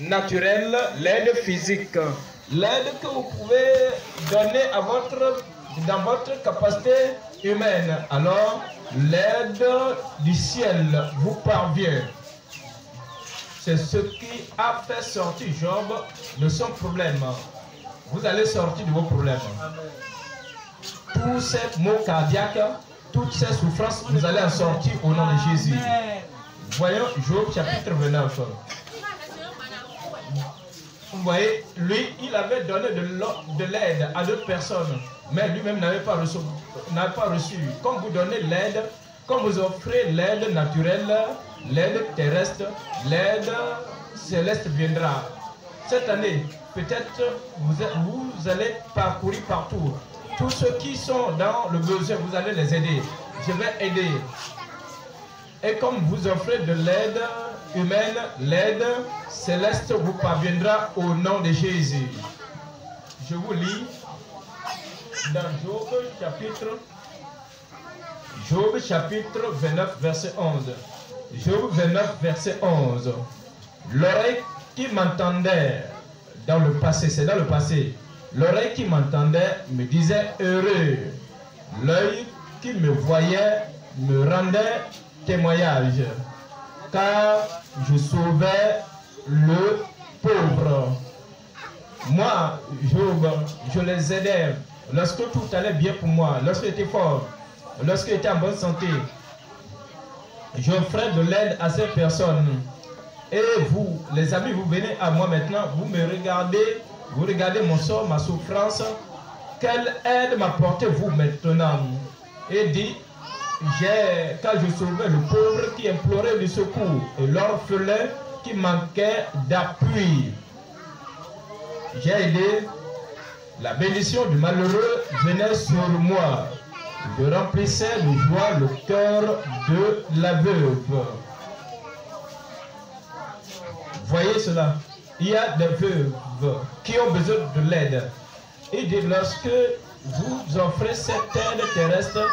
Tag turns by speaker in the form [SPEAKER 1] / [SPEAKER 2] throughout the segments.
[SPEAKER 1] naturelle, l'aide physique, l'aide que vous pouvez donner dans votre capacité humaine. Alors, l'aide du ciel vous parvient. C'est ce qui a fait sortir Job de son problème. Vous allez sortir de vos problèmes. Tous ces maux cardiaques, toutes ces souffrances, vous allez en sortir au nom de Jésus. Voyons Job chapitre 29. Vous voyez, lui, il avait donné de l'aide à 2 personnes, mais lui-même n'avait pas reçu. Comme vous donnez l'aide, comme vous offrez l'aide naturelle, l'aide terrestre, l'aide céleste viendra. Cette année, peut-être vous allez parcourir partout. Tous ceux qui sont dans le besoin, vous allez les aider. Je vais aider. Et comme vous offrez de l'aide humaine, l'aide céleste vous parviendra au nom de Jésus. Je vous lis dans Job chapitre 29, verset 11. Job 29, verset 11. L'oreille qui m'entendait dans le passé, c'est dans le passé. L'oreille qui m'entendait me disait heureux. L'œil qui me voyait me rendait témoignage. Car je sauvais le pauvre. Moi, Job, je les aidais lorsque tout allait bien pour moi, lorsque j'étais fort, lorsque j'étais en bonne santé. J'offrais de l'aide à ces personnes. Et vous, les amis, vous venez à moi maintenant, vous me regardez, vous regardez mon sort, ma souffrance. Quelle aide m'apportez-vous maintenant? Et dit, quand je sauvais le pauvre qui implorait du secours et l'orphelin qui manquait d'appui. J'ai aidé, la bénédiction du malheureux venait sur moi. Je remplissais de joie le cœur de la veuve. Voyez cela. Il y a des veuves qui ont besoin de l'aide. Il dit, lorsque vous offrez cette aide terrestre,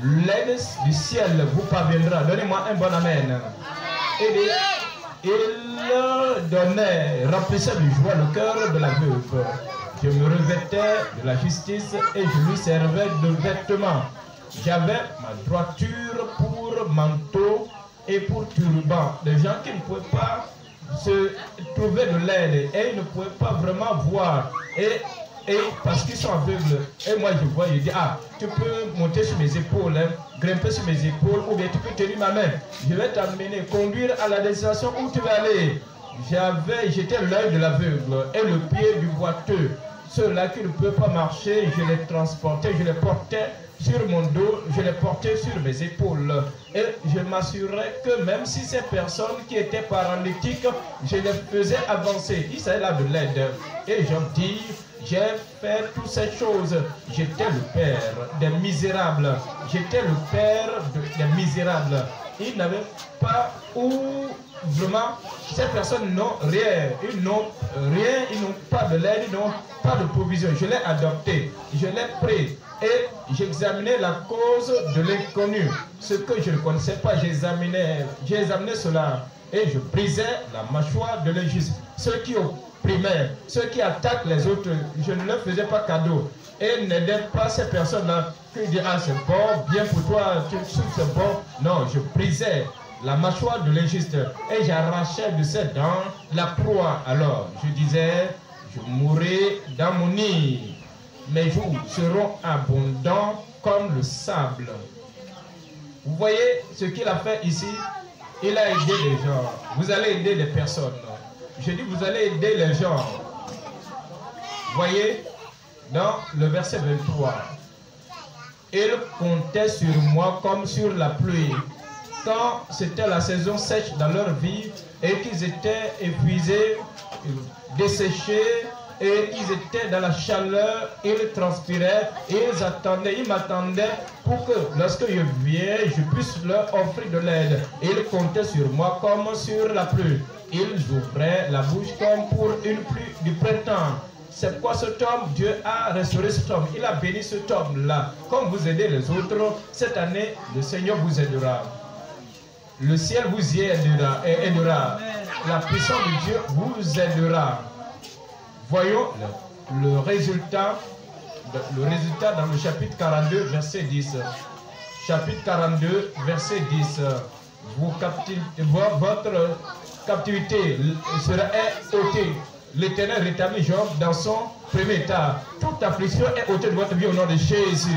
[SPEAKER 1] l'aide du ciel vous parviendra. Donnez-moi un bon amen. Il donnait, remplissait de joie le cœur de la veuve. Je me revêtais de la justice et je lui servais de vêtements. J'avais ma droiture pour manteau et pour turban. Des gens qui ne pouvaient pas se trouver de l'aide et ils ne pouvaient pas vraiment voir. Et parce qu'ils sont aveugles. Et moi je vois, je dis, ah, tu peux monter sur mes épaules, hein, grimper sur mes épaules, ou bien tu peux tenir ma main. Je vais t'amener, conduire à la destination où tu vas aller. J'étais l'œil de l'aveugle et le pied du boiteux. Ceux-là qui ne peuvent pas marcher, je les transportais, je les portais sur mon dos, je les portais sur mes épaules. Et je m'assurais que même si ces personnes qui étaient paralytiques, je les faisais avancer. Il s'agit là de l'aide. Et je dis, j'ai fait toutes ces choses. J'étais le père des misérables. J'étais le père des misérables. Ils n'avaient pas où vraiment, ces personnes n'ont rien. Ils n'ont rien, ils n'ont pas de l'aide, ils n'ont pas de provision. Je l'ai adopté, je l'ai pris et j'examinais la cause de l'inconnu. Ce que je ne connaissais pas, j'examinais cela et je brisais la mâchoire de l'injuste. Ceux qui opprimaient, ceux qui attaquent les autres, je ne leur faisais pas cadeau et n'aidais pas ces personnes-là qui disent ah c'est bon, bien pour toi, c'est bon. Non, je brisais la mâchoire de l'injuste et j'arrachais de ses dents la proie. Alors je disais, je mourrai dans mon nid, mes jours seront abondants comme le sable. Vous voyez ce qu'il a fait ici? Il a aidé les gens. Vous allez aider les personnes. Je dis vous allez aider les gens. Voyez dans le verset 23. Il comptait sur moi comme sur la pluie. Quand c'était la saison sèche dans leur vie et qu'ils étaient épuisés, desséchés et ils étaient dans la chaleur, ils transpiraient, ils attendaient, ils m'attendaient pour que lorsque je viens, je puisse leur offrir de l'aide. Ils comptaient sur moi comme sur la pluie. Ils ouvraient la bouche comme pour une pluie du printemps. C'est quoi cet homme? Dieu a restauré cet homme. Il a béni cet homme-là. Comme vous aidez les autres, cette année, le Seigneur vous aidera. Le ciel vous y aidera. la puissance de Dieu vous aidera. Voyons le résultat dans le chapitre 42, verset 10. Chapitre 42, verset 10. Votre captivité sera ôtée. L'Éternel rétablit Job dans son premier état. Toute affliction est ôtée de votre vie au nom de Jésus.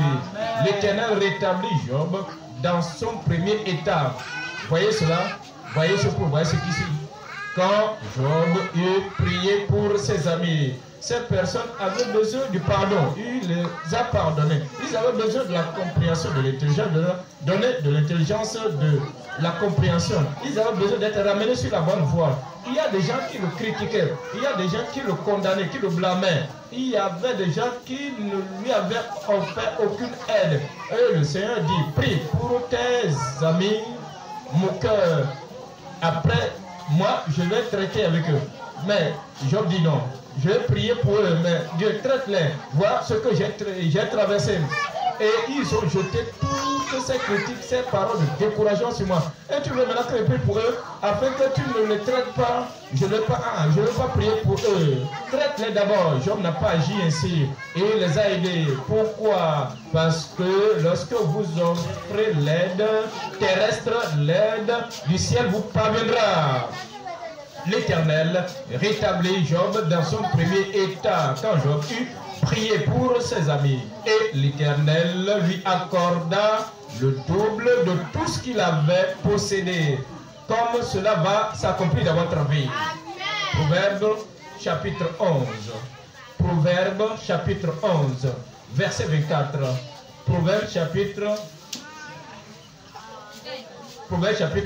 [SPEAKER 1] L'Éternel rétablit Job dans son premier état. Voyez cela? Voyez ce point, voyez ce qu'ici. Quand Job eut prié pour ses amis, ces personnes avaient besoin du pardon. Il les a pardonnés. Ils avaient besoin de la compréhension, de l'intelligence, de donner de l'intelligence, de la compréhension. Ils avaient besoin d'être ramenés sur la bonne voie. Il y a des gens qui le critiquaient. Il y a des gens qui le condamnaient, qui le blâmaient. Il y avait des gens qui ne lui avaient offert aucune aide. Et le Seigneur dit, prie pour tes amis, mon cœur. Après, moi, je vais traiter avec eux. Mais Job dit non. Je vais prier pour eux, mais Dieu traite-les. Voilà ce que j'ai traversé. Et ils ont jeté toutes ces critiques, ces paroles de découragement sur moi. Et tu veux maintenant que je prie pour eux, afin que tu ne les traites pas. Je ne vais pas prier pour eux. Traite-les d'abord. Job n'a pas agi ainsi. Et il les a aidés. Pourquoi? Parce que lorsque vous offrez l'aide terrestre, l'aide du ciel vous parviendra. L'Éternel rétablit Job dans son premier état quand Job eut prié pour ses amis. Et l'Éternel lui accorda le double de tout ce qu'il avait possédé. Comme cela va s'accomplir dans votre vie. Proverbe chapitre 11. Proverbe chapitre 11, verset 24. Proverbe chapitre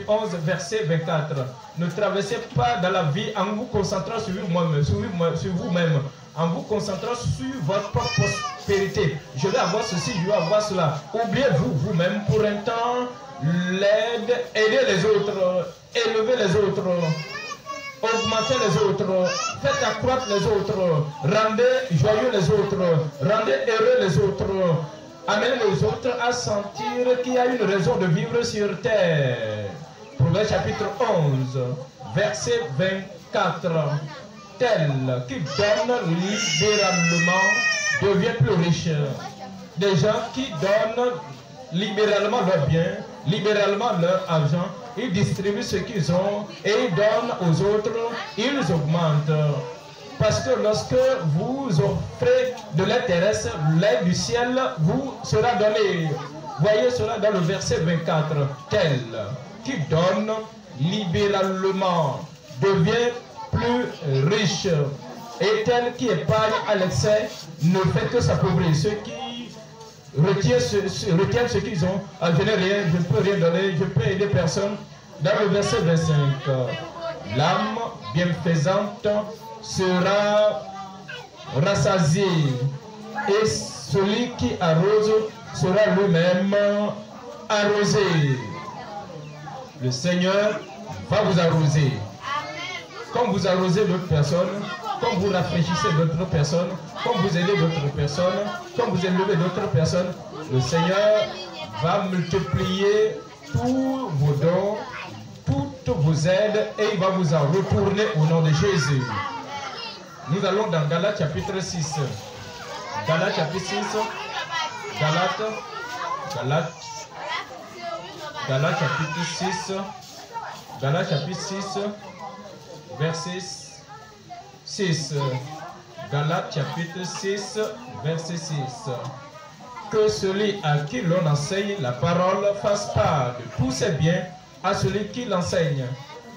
[SPEAKER 1] 11, verset 24. Ne traversez pas dans la vie en vous concentrant sur vous-même, en vous concentrant sur votre propre prospérité. Je vais avoir ceci, je vais avoir cela. Oubliez-vous vous-même pour un temps, l'aide, aider les autres, élever les autres, augmenter les autres, faites accroître les autres, rendez joyeux les autres, rendez heureux les autres. Amenez les autres à sentir qu'il y a une raison de vivre sur terre. Proverbe chapitre 11, verset 24. Tel qui donne libéralement devient plus riche. Des gens qui donnent libéralement leurs biens, libéralement leur argent, ils distribuent ce qu'ils ont et ils donnent aux autres, ils augmentent. Parce que lorsque vous offrez de l'aide terrestre, l'aide du ciel vous sera donnée. Voyez cela dans le verset 24. Tel qui donne libéralement devient plus riche. Et tel qui épargne à l'excès ne fait que s'appauvrir. Ceux qui retiennent ce qu'ils ont, je n'ai rien, je ne peux rien donner, je peux aider personne. Dans le verset 25, l'âme bienfaisante sera rassasié et celui qui arrose sera lui-même arrosé. Le Seigneur va vous arroser. Comme vous arrosez d'autres personnes, comme vous rafraîchissez d'autres personnes, comme vous aidez d'autres personnes, comme vous élevez d'autres personnes, le Seigneur va multiplier tous vos dons, toutes vos aides et il va vous en retourner au nom de Jésus. Nous allons dans Galates chapitre 6. Galates chapitre 6. Galates chapitre 6. Galates chapitre 6. Verset 6. Galates chapitre 6. Verset 6. Que celui à qui l'on enseigne la parole fasse part de tous ses biens à celui qui l'enseigne.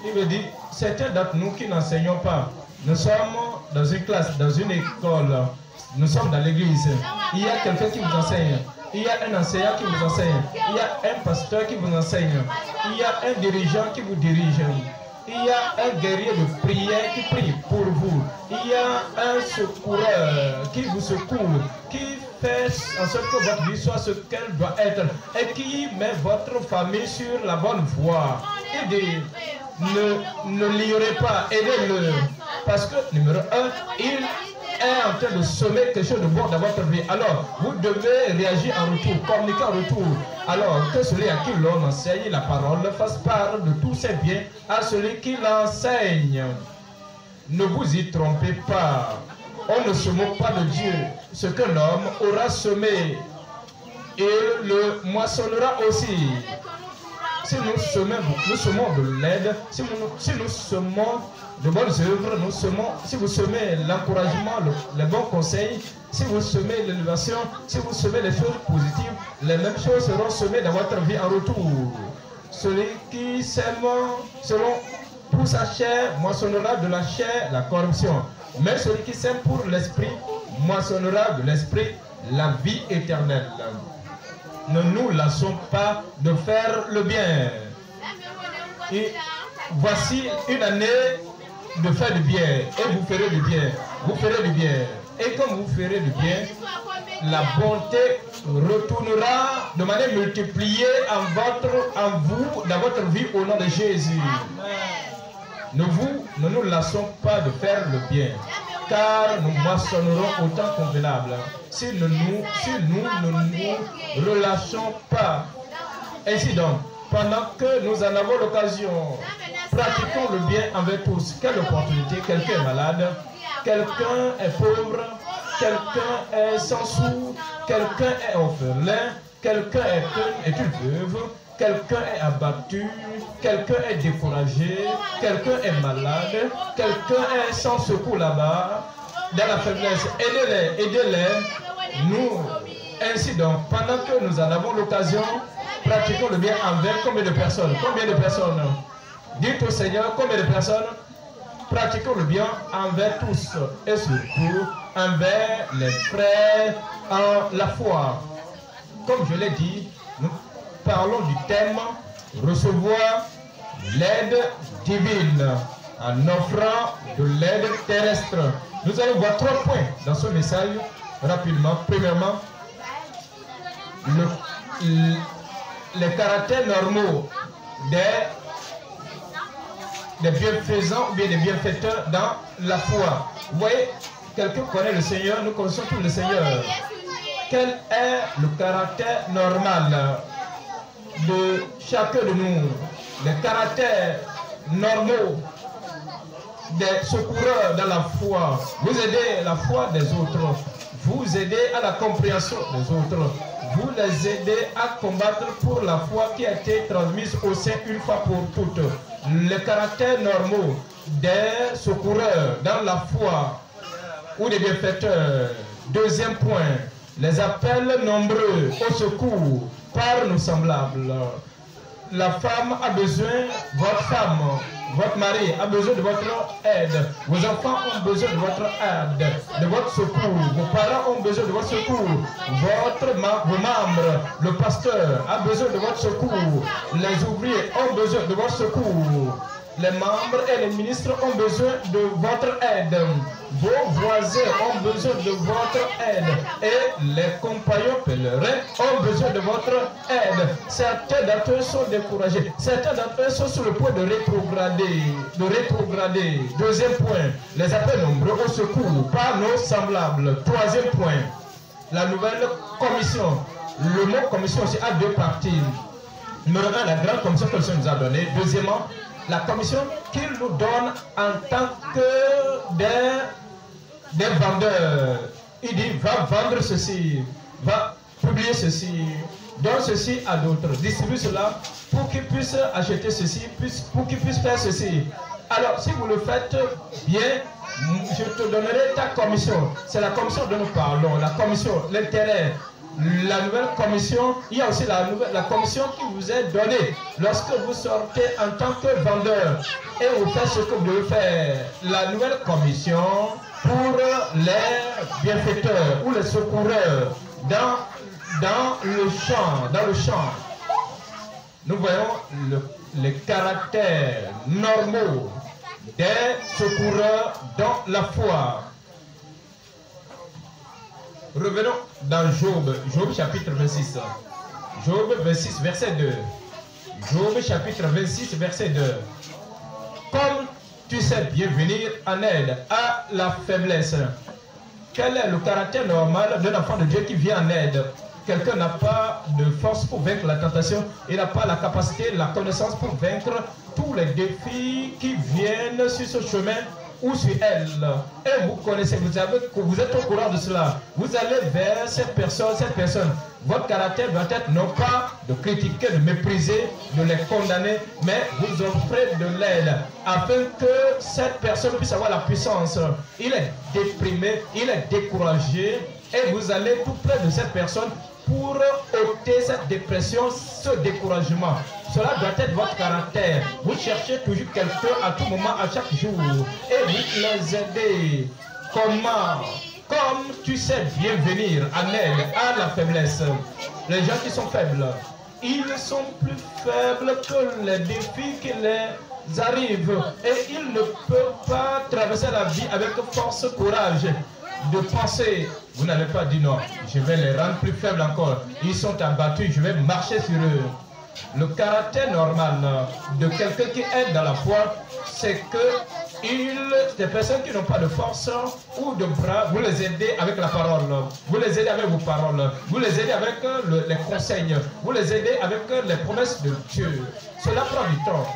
[SPEAKER 1] Il veut dire, certains d'entre nous qui n'enseignons pas, nous sommes dans une classe, dans une école, nous sommes dans l'église. Il y a quelqu'un qui vous enseigne. Il y a un enseignant qui vous enseigne. Il y a un pasteur qui vous enseigne. Il y a un dirigeant qui vous dirige. Il y a un guerrier de prière qui prie pour vous. Il y a un secoureur qui vous secoue, qui fait en sorte que votre vie soit ce qu'elle doit être et qui met votre famille sur la bonne voie. Il dit, ne l'ignorez pas, aidez-le. Parce que, numéro 1, il est en train de semer quelque chose de bon dans votre vie, alors vous devez réagir en retour, communiquer en retour. Alors que celui à qui l'on enseigne la parole fasse part de tous ses biens à celui qui l'enseigne. Ne vous y trompez pas. On ne se moque pas de Dieu. Ce que l'homme aura semé, il le moissonnera aussi. Si nous semons de l'aide, si nous semons de bonnes œuvres, si vous semez l'encouragement, les bons conseils, si vous semez l'élévation, si vous semez les choses positives, les mêmes choses seront semées dans votre vie en retour. Celui qui sème pour sa chair moissonnera de la chair la corruption. Mais celui qui sème pour l'esprit moissonnera de l'esprit la vie éternelle. Ne nous lassons pas de faire le bien. Et voici une année de faire du bien. Et vous ferez du bien. Vous ferez du bien. Et comme vous ferez du bien, la bonté retournera de manière multipliée en vous, dans votre vie au nom de Jésus. Ne nous lassons pas de faire le bien, car nous moissonnerons au temps convenable. Si nous ne nous relâchons pas. Ainsi donc, pendant que nous en avons l'occasion, pratiquons le bien envers tous. Quelle opportunité! Quelqu'un est malade, quelqu'un est pauvre, quelqu'un est sans sous, quelqu'un est orphelin, quelqu'un est une veuve, quelqu'un est abattu, quelqu'un est découragé, quelqu'un est malade, quelqu'un est sans secours là-bas, dans la faiblesse. Aidez-les. Nous, ainsi donc, pendant que nous en avons l'occasion, pratiquons le bien envers combien de personnes? Combien de personnes? Dites au Seigneur, combien de personnes? Pratiquons le bien envers tous et surtout envers les frères en la foi. Comme je l'ai dit, nous parlons du thème recevoir l'aide divine en offrant de l'aide terrestre. Nous allons voir 3 points dans ce message rapidement. Premièrement, les caractères normaux des bienfaisants ou bien des bienfaiteurs dans la foi. Vous voyez, quelqu'un connaît le Seigneur, nous connaissons tous le Seigneur. Quel est le caractère normal de chacun de nous? Les caractères normaux des secoureurs dans la foi. Vous aidez la foi des autres. Vous aidez à la compréhension des autres. Vous les aidez à combattre pour la foi qui a été transmise au sein une fois pour toutes. Les caractères normaux des secoureurs dans la foi ou des bienfaiteurs. Deuxième point, les appels nombreux au secours par nos semblables. La femme a besoin, votre mari a besoin de votre aide. Vos enfants ont besoin de votre aide, de votre secours. Vos parents ont besoin de votre secours. Vos membres, le pasteur a besoin de votre secours. Les ouvriers ont besoin de votre secours. Les membres et les ministres ont besoin de votre aide. Vos voisins ont besoin de votre aide. Et les compagnons pèlerins ont besoin de votre aide. Certains d'entre eux sont découragés. Certains d'entre eux sont sur le point de rétrograder. Deuxième point, les appels nombreux au secours par nos semblables. Troisième point, la nouvelle commission. Le mot commission aussi a 2 parties. Numéro 1, la grande commission que le Seigneur nous a donnée. Deuxièmement, la commission qu'il nous donne en tant que des vendeurs. Il dit, va vendre ceci, va publier ceci, donne ceci à d'autres, distribue cela pour qu'ils puissent acheter ceci, pour qu'ils puissent faire ceci. Alors, si vous le faites bien, je te donnerai ta commission. C'est la commission dont nous parlons, la commission, l'intérêt. La nouvelle commission, il y a aussi la commission qui vous est donnée lorsque vous sortez en tant que vendeur et vous faites ce que vous devez faire. La nouvelle commission pour les bienfaiteurs ou les secoureurs dans le champ. Nous voyons les caractères normaux des secoureurs dans la foi. Revenons dans Job chapitre 26. Job 26, verset 2. Job chapitre 26, verset 2. Comme tu sais bien venir en aide à la faiblesse quel est le caractère normal d'un enfant de Dieu qui vient en aide? Quelqu'un n'a pas de force pour vaincre la tentation, il n'a pas la capacité, la connaissance pour vaincre tous les défis qui viennent sur ce chemin ou sur elle. Et vous connaissez, vous êtes au courant de cela. Vous allez vers cette personne. Votre caractère doit être non pas de critiquer, de mépriser, de les condamner, mais vous offrez de l'aide afin que cette personne puisse avoir la puissance. Il est déprimé, il est découragé et vous allez tout près de cette personne pour ôter cette dépression, ce découragement. Cela doit être votre caractère. Vous cherchez toujours quelqu'un à tout moment, à chaque jour, et vous les aidez. Comment? Comme tu sais bien venir en aide à la faiblesse. Les gens qui sont faibles, ils sont plus faibles que les défis qui les arrivent. Et ils ne peuvent pas traverser la vie avec force, courage. De penser, vous n'allez pas dire non, je vais les rendre plus faibles encore. Ils sont abattus, je vais marcher sur eux. Le caractère normal de quelqu'un qui est dans la foi, c'est que des personnes qui n'ont pas de force ou de bras, vous les aidez avec la parole, vous les aidez avec vos paroles, vous les aidez avec les conseils, vous les aidez avec les promesses de Dieu. Cela prend du temps.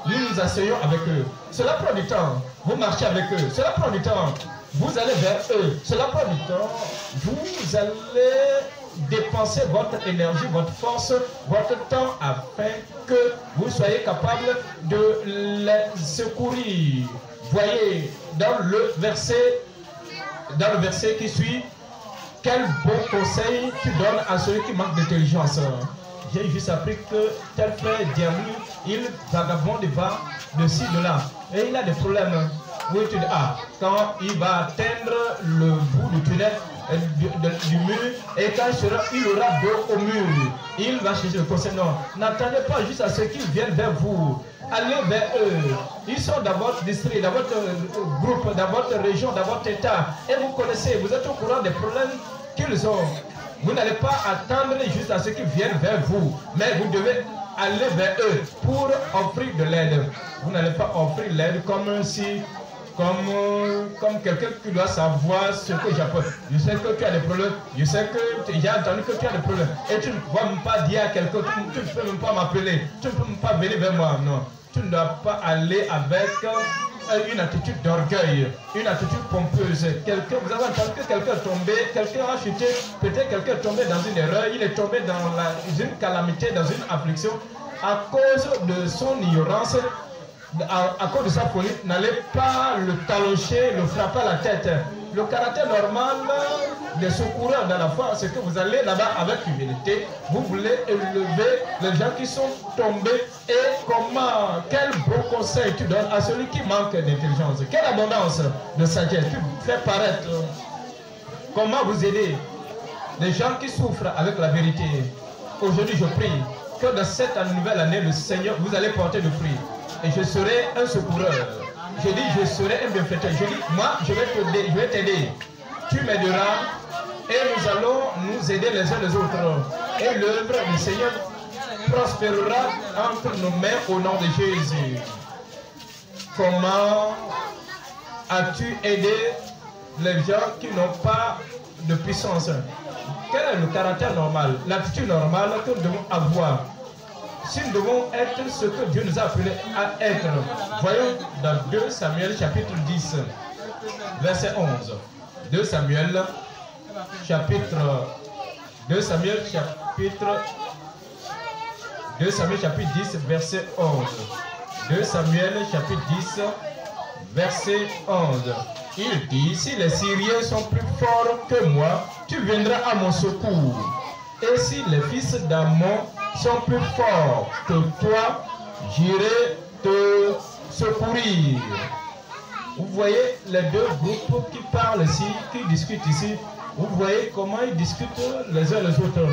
[SPEAKER 1] Nous nous asseyons avec eux. Cela prend du temps. Vous marchez avec eux. Cela prend du temps. Vous allez vers eux. Cela prend du temps. Vous allez dépenser votre énergie, votre force, votre temps afin que vous soyez capable de les secourir. Voyez dans le verset qui suit, quel bon conseil tu donnes à celui qui manque d'intelligence. J'ai juste appris que tel frère Diamou, il vagabonde de ci, de là. Et il a des problèmes. Oui, tu dis, quand il va atteindre le bout du tunnel, du mur, et quand il aura dos au mur, il va chercher le conseil. Non, n'attendez pas juste à ceux qui viennent vers vous. Allez vers eux. Ils sont dans votre district, dans votre groupe, dans votre région, dans votre état. Et vous connaissez, vous êtes au courant des problèmes qu'ils ont. Vous n'allez pas attendre juste à ceux qui viennent vers vous, mais vous devez aller vers eux pour offrir de l'aide. Vous n'allez pas offrir l'aide comme quelqu'un qui doit savoir ce que j'apporte. Je sais que tu as des problèmes, je sais que j'ai entendu que tu as des problèmes. Et tu ne vas même pas dire à quelqu'un, tu ne peux même pas m'appeler, tu ne peux même pas venir vers moi. Non, tu ne dois pas aller avec une attitude d'orgueil, une attitude pompeuse. Vous avez entendu que quelqu'un est tombé, quelqu'un a chuté, peut-être quelqu'un est tombé dans une erreur, il est tombé dans une calamité, dans une affliction, à cause de son ignorance, à cause de sa folie. N'allez pas le talocher, le frapper à la tête. Le caractère normal des secoureurs dans la foi, c'est que vous allez là-bas avec humilité, vous voulez élever les gens qui sont tombés. Et quel beau conseil tu donnes à celui qui manque d'intelligence. Quelle abondance de sagesse tu fais paraître. Comment vous aider les gens qui souffrent avec la vérité. Aujourd'hui, je prie que dans cette nouvelle année, le Seigneur, vous allez porter de fruits. Et je serai un secoureur. Je dis, je serai un bienfaiteur. Je dis, moi, je vais t'aider. Tu m'aideras et nous allons nous aider les uns les autres. Et l'œuvre du Seigneur prospérera entre nos mains au nom de Jésus. Comment as-tu aidé les gens qui n'ont pas de puissance? Quel est le caractère normal, l'attitude normale que nous devons avoir? Si nous devons être ce que Dieu nous a appelés à être, voyons dans 2 Samuel chapitre 10, verset 11. 2 Samuel chapitre 10, verset 11. 2 Samuel chapitre 10, verset 11. Il dit, si les Syriens sont plus forts que moi, tu viendras à mon secours. Et si les fils d'Ammon sont plus forts que toi, j'irai te secourir. Vous voyez les deux groupes qui parlent ici, qui discutent ici. Vous voyez comment ils discutent les uns les autres.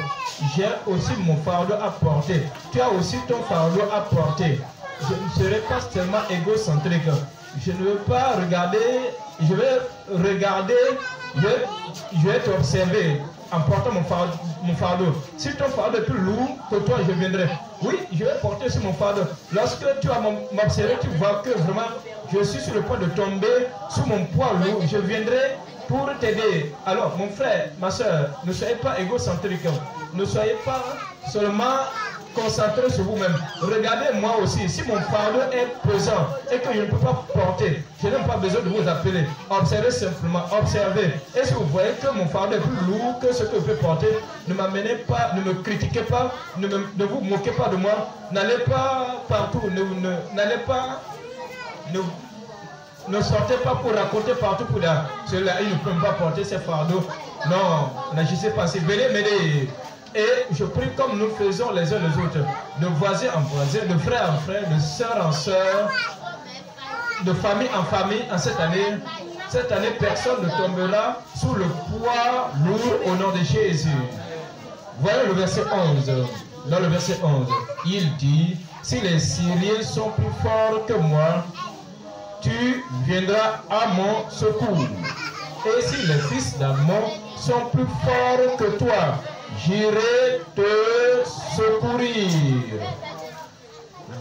[SPEAKER 1] J'ai aussi mon fardeau à porter. Tu as aussi ton fardeau à porter. Je ne serai pas tellement égocentrique. Je ne veux pas regarder, je vais t'observer en portant mon fardeau. Si ton fardeau est plus lourd que toi, je viendrai. Oui, je vais porter sur mon fardeau. Lorsque tu vas m'observer, tu vois que vraiment, je suis sur le point de tomber sous mon poids lourd. Je viendrai pour t'aider. Alors, mon frère, ma soeur, ne soyez pas égocentrique. Ne soyez pas seulement concentré sur vous-même. Regardez moi aussi, si mon fardeau est pesant et que je ne peux pas porter, je n'ai pas besoin de vous appeler. Observez simplement, observez. Et si vous voyez que mon fardeau est plus lourd que ce que je peux porter, ne m'amenez pas, ne me critiquez pas, ne vous moquez pas de moi. N'allez pas partout, n'allez pas, ne sortez pas pour raconter partout pour cela. Il ne peut pas porter ses fardeaux. Non, n'agissez pas ainsi. Venez m'aider. Et je prie comme nous faisons les uns les autres, de voisin en voisin, de frère en frère, de sœur en sœur, de famille en famille. En cette année, personne ne tombera sous le poids lourd au nom de Jésus. Voyons le verset 11. Dans le verset 11, il dit, si les Syriens sont plus forts que moi, tu viendras à mon secours. Et si les fils d'Ammon sont plus forts que toi, j'irai te secourir.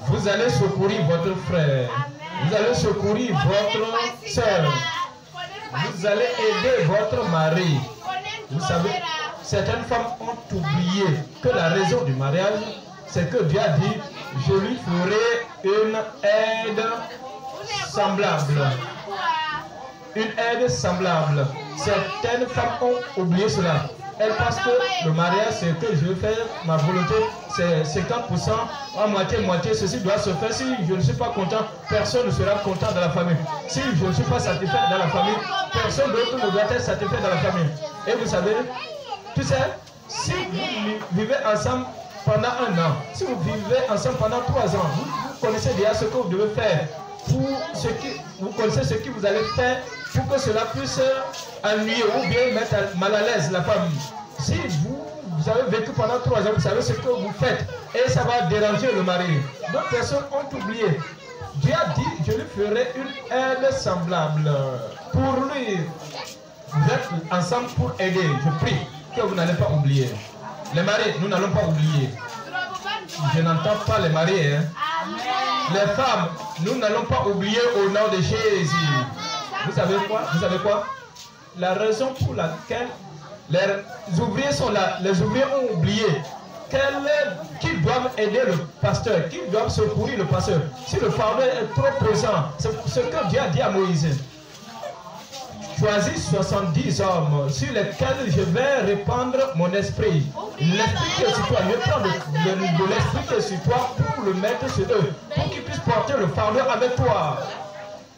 [SPEAKER 1] Vous allez secourir votre frère. Vous allez secourir votre soeur. Vous allez aider votre mari. Vous savez, certaines femmes ont oublié que la raison du mariage, c'est que Dieu a dit, je lui ferai une aide semblable. Une aide semblable. Certaines femmes ont oublié cela. Elles pensent que le mariage, c'est que je vais faire ma volonté, c'est 50%, en moitié, ceci doit se faire. Si je ne suis pas content, personne ne sera content dans la famille. Si je ne suis pas satisfait dans la famille, personne d'autre ne doit être satisfait dans la famille. Et vous savez, tu sais, si vous vivez ensemble pendant 1 an, si vous vivez ensemble pendant 3 ans, vous connaissez déjà ce que vous devez faire. Vous connaissez ce que vous allez faire pour que cela puisse ennuyer ou bien mettre mal à l'aise la famille. Si vous avez vécu pendant 3 ans, vous savez ce que vous faites et ça va déranger le mari. D'autres personnes ont oublié. Dieu a dit, je lui ferai une aide semblable pour lui. Vous êtes ensemble pour aider. Je prie que vous n'allez pas oublier. Les maris, nous n'allons pas oublier. Je n'entends pas les maris. Hein. Les femmes, nous n'allons pas oublier au nom de Jésus. Vous savez quoi? Vous savez quoi? La raison pour laquelle les ouvriers sont là, les ouvriers ont oublié qu'ils doivent aider le pasteur, qu'ils doivent secourir le pasteur. Si le fardeau est trop pesant, c'est ce que Dieu a dit à Moïse. Choisis 70 hommes sur lesquels je vais répandre mon esprit. L'esprit qui est sur toi, je vais prendre de l'esprit qui est sur toi pour le mettre sur eux, pour qu'ils puissent porter le fardeau avec toi.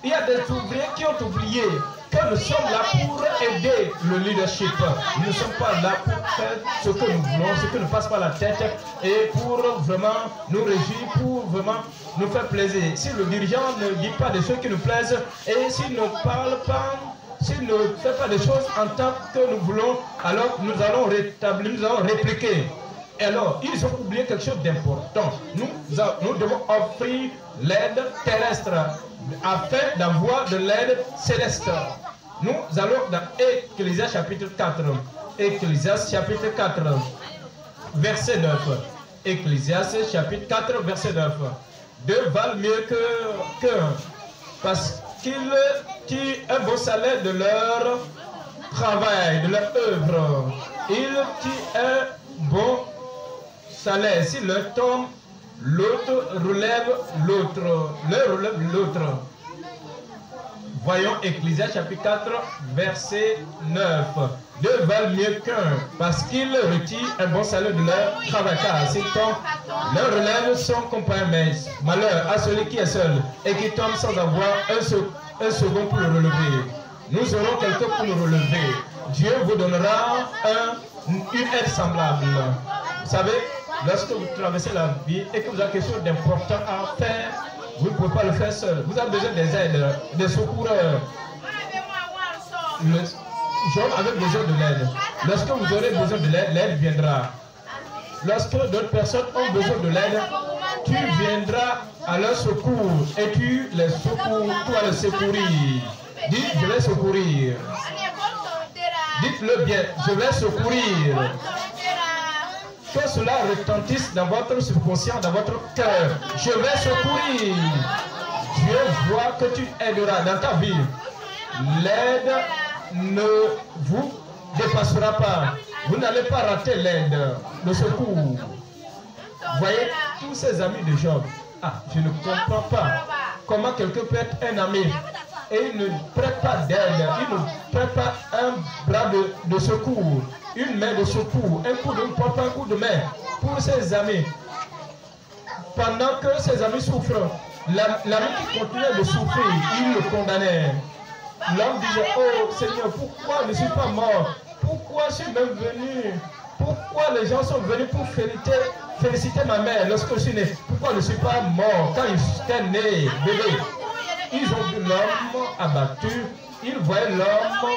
[SPEAKER 1] Il y a des ouvriers qui ont oublié que nous sommes là pour aider le leadership. Nous ne sommes pas là pour faire ce que nous voulons, ce qui ne passe pas la tête, et pour vraiment nous régir, pour vraiment nous faire plaisir. Si le dirigeant ne dit pas des choses qui nous plaisent, et s'il ne parle pas, s'il ne fait pas des choses en tant que nous voulons, alors nous allons rétablir, nous allons répliquer. Et alors, ils ont oublié quelque chose d'important. Nous devons offrir l'aide terrestre afin d'avoir de l'aide céleste. Nous allons dans Ecclésiaste chapitre 4. Ecclésiaste chapitre 4, verset 9. Ecclésiaste chapitre 4, verset 9. Deux valent mieux qu'un, parce qu'ils tirent un bon salaire de leur travail, de leur œuvre. Ils tirent un bon salaire. Si l'un tombe, l'autre relève l'autre. L'un relève l'autre. Voyons Ecclésiaste chapitre 4, verset 9. Deux valent mieux qu'un, parce qu'ils retirent un bon salaire de leur travail. Car s'ils tombent, leur relève son compagnon. Mais malheur à celui qui est seul et qui tombe sans avoir un second pour le relever. Nous aurons quelqu'un pour nous relever. Dieu vous donnera une aide semblable. Vous savez, lorsque vous traversez la vie et que vous avez quelque chose d'important à faire, vous ne pouvez pas le faire seul. Vous avez besoin des aides, des secoureurs. Job avait besoin de l'aide. Lorsque vous aurez besoin de l'aide, l'aide viendra. Lorsque d'autres personnes ont besoin de l'aide, tu viendras à leur secours et tu les secours, tu vas les secourir. Dites, je vais secourir. Dites-le bien, je vais secourir. Que cela retentisse dans votre subconscient, dans votre cœur. Je vais secourir. Dieu voit que tu aideras dans ta vie. L'aide ne vous dépassera pas. Vous n'allez pas rater l'aide, le secours. Voyez, tous ces amis de Job. Ah, je ne comprends pas comment quelqu'un peut être un ami et il ne prête pas d'aide, il ne prête pas un bras de secours, une main de secours, un coup de porte, un coup de main pour ses amis. Pendant que ses amis souffrent, l'ami qui continuait de souffrir, il le condamnait. L'homme disait, oh Seigneur, pourquoi je ne suis pas mort? Pourquoi je suis même venu? Pourquoi les gens sont venus pour féliciter ma mère lorsque je suis né? Pourquoi je ne suis pas mort quand j'étais né, bébé? Ils ont vu l'homme abattu, ils voyaient l'homme,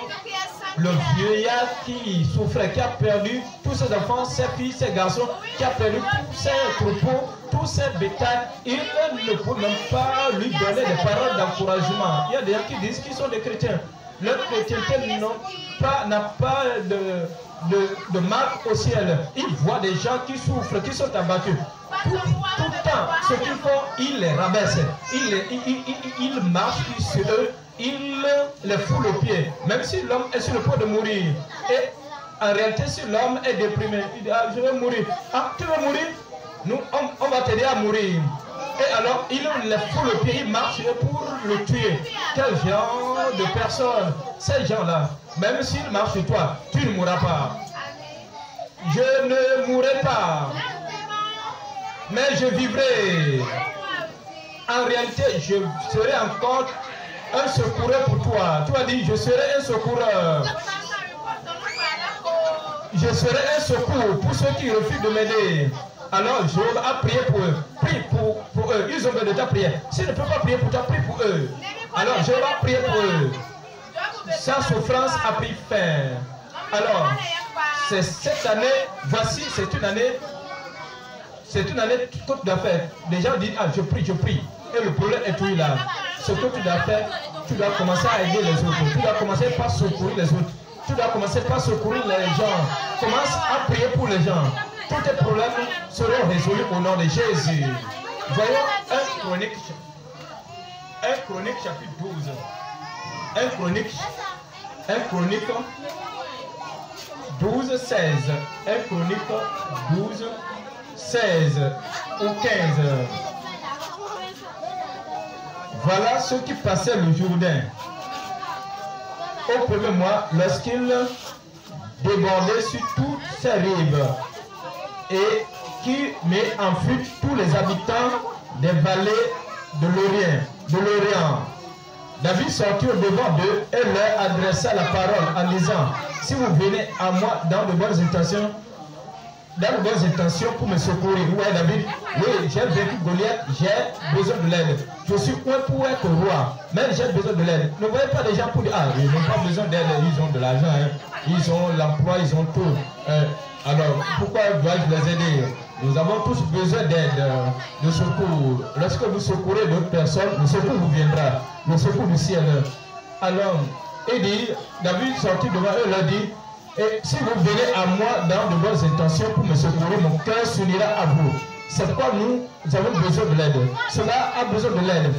[SPEAKER 1] le vieillard qui souffrait, qui a perdu tous ses enfants, ses filles, ses garçons, qui a perdu tous ses troupeaux, tous ses bétails. Ils ne peuvent même pas lui donner des paroles d'encouragement. Il y a des gens qui disent qu'ils sont des chrétiens. Leur chrétienté n'a pas de marque au ciel. Ils voient des gens qui souffrent, qui sont abattus. Tout le temps, ce qu'ils font, ils les rabaissent. Ils marchent sur eux, ils les foulent aux pieds. Même si l'homme est sur le point de mourir. Et en réalité, si l'homme est déprimé, il dit, ah, je vais mourir. Ah, tu veux mourir? Nous, on va t'aider à mourir. Et alors, il les fout le pied, il marche pour le tuer. Quel genre de personnes? Ces gens-là, même s'ils marchent sur toi, tu ne mourras pas. Je ne mourrai pas, mais je vivrai. En réalité, je serai encore un secoureur pour toi. Tu as dit, je serai un secoureur. Je serai un secours pour ceux qui refusent de m'aider. Alors Job a prié pour eux. Prie pour eux. Ils ont besoin de ta prière. S'ils ne peuvent pas prier pour toi, prie pour eux. Alors Job a prié pour eux. Sa souffrance a pris fin. Alors, c'est cette année, voici, c'est une année que tu dois faire. Les gens disent, ah, je prie. Et le problème est tout là. Ce que tu dois faire, tu dois commencer à aider les autres. Tu dois commencer par secourir les autres. Tu dois commencer par secourir les gens. Commence à prier pour les gens. Tous tes problèmes seront résolus au nom de Jésus. Voyons 1 Chronique chapitre 12. 1 Chronique 12, 16. 1 Chronique 12, 16 ou 15. Voilà ceux qui passaient le Jourdain au premier mois lorsqu'il débordait sur toutes ses rives et qui met en fuite tous les habitants des vallées de l'Orient. David sortit au devant d'eux et leur adressa la parole en disant, si vous venez à moi dans de bonnes intentions pour me secourir. Oui, David, oui, j'ai vécu Goliath, j'ai besoin de l'aide. Je suis loin pour être roi, mais j'ai besoin de l'aide. Ne voyez pas des gens pour dire, ah, ils n'ont pas besoin d'aide, ils ont de l'argent, hein. Ils ont l'emploi, ils ont tout. Alors, pourquoi dois-je les aider? Nous avons tous besoin d'aide, de secours. Lorsque vous secourez d'autres personnes, le secours vous viendra, le secours du ciel. Alors, il dit, David sortit devant eux, leur dit, et si vous venez à moi dans de bonnes intentions pour me secourir, mon cœur s'unira à vous. C'est pourquoi nous avons besoin de l'aide. Cela a besoin de l'aide.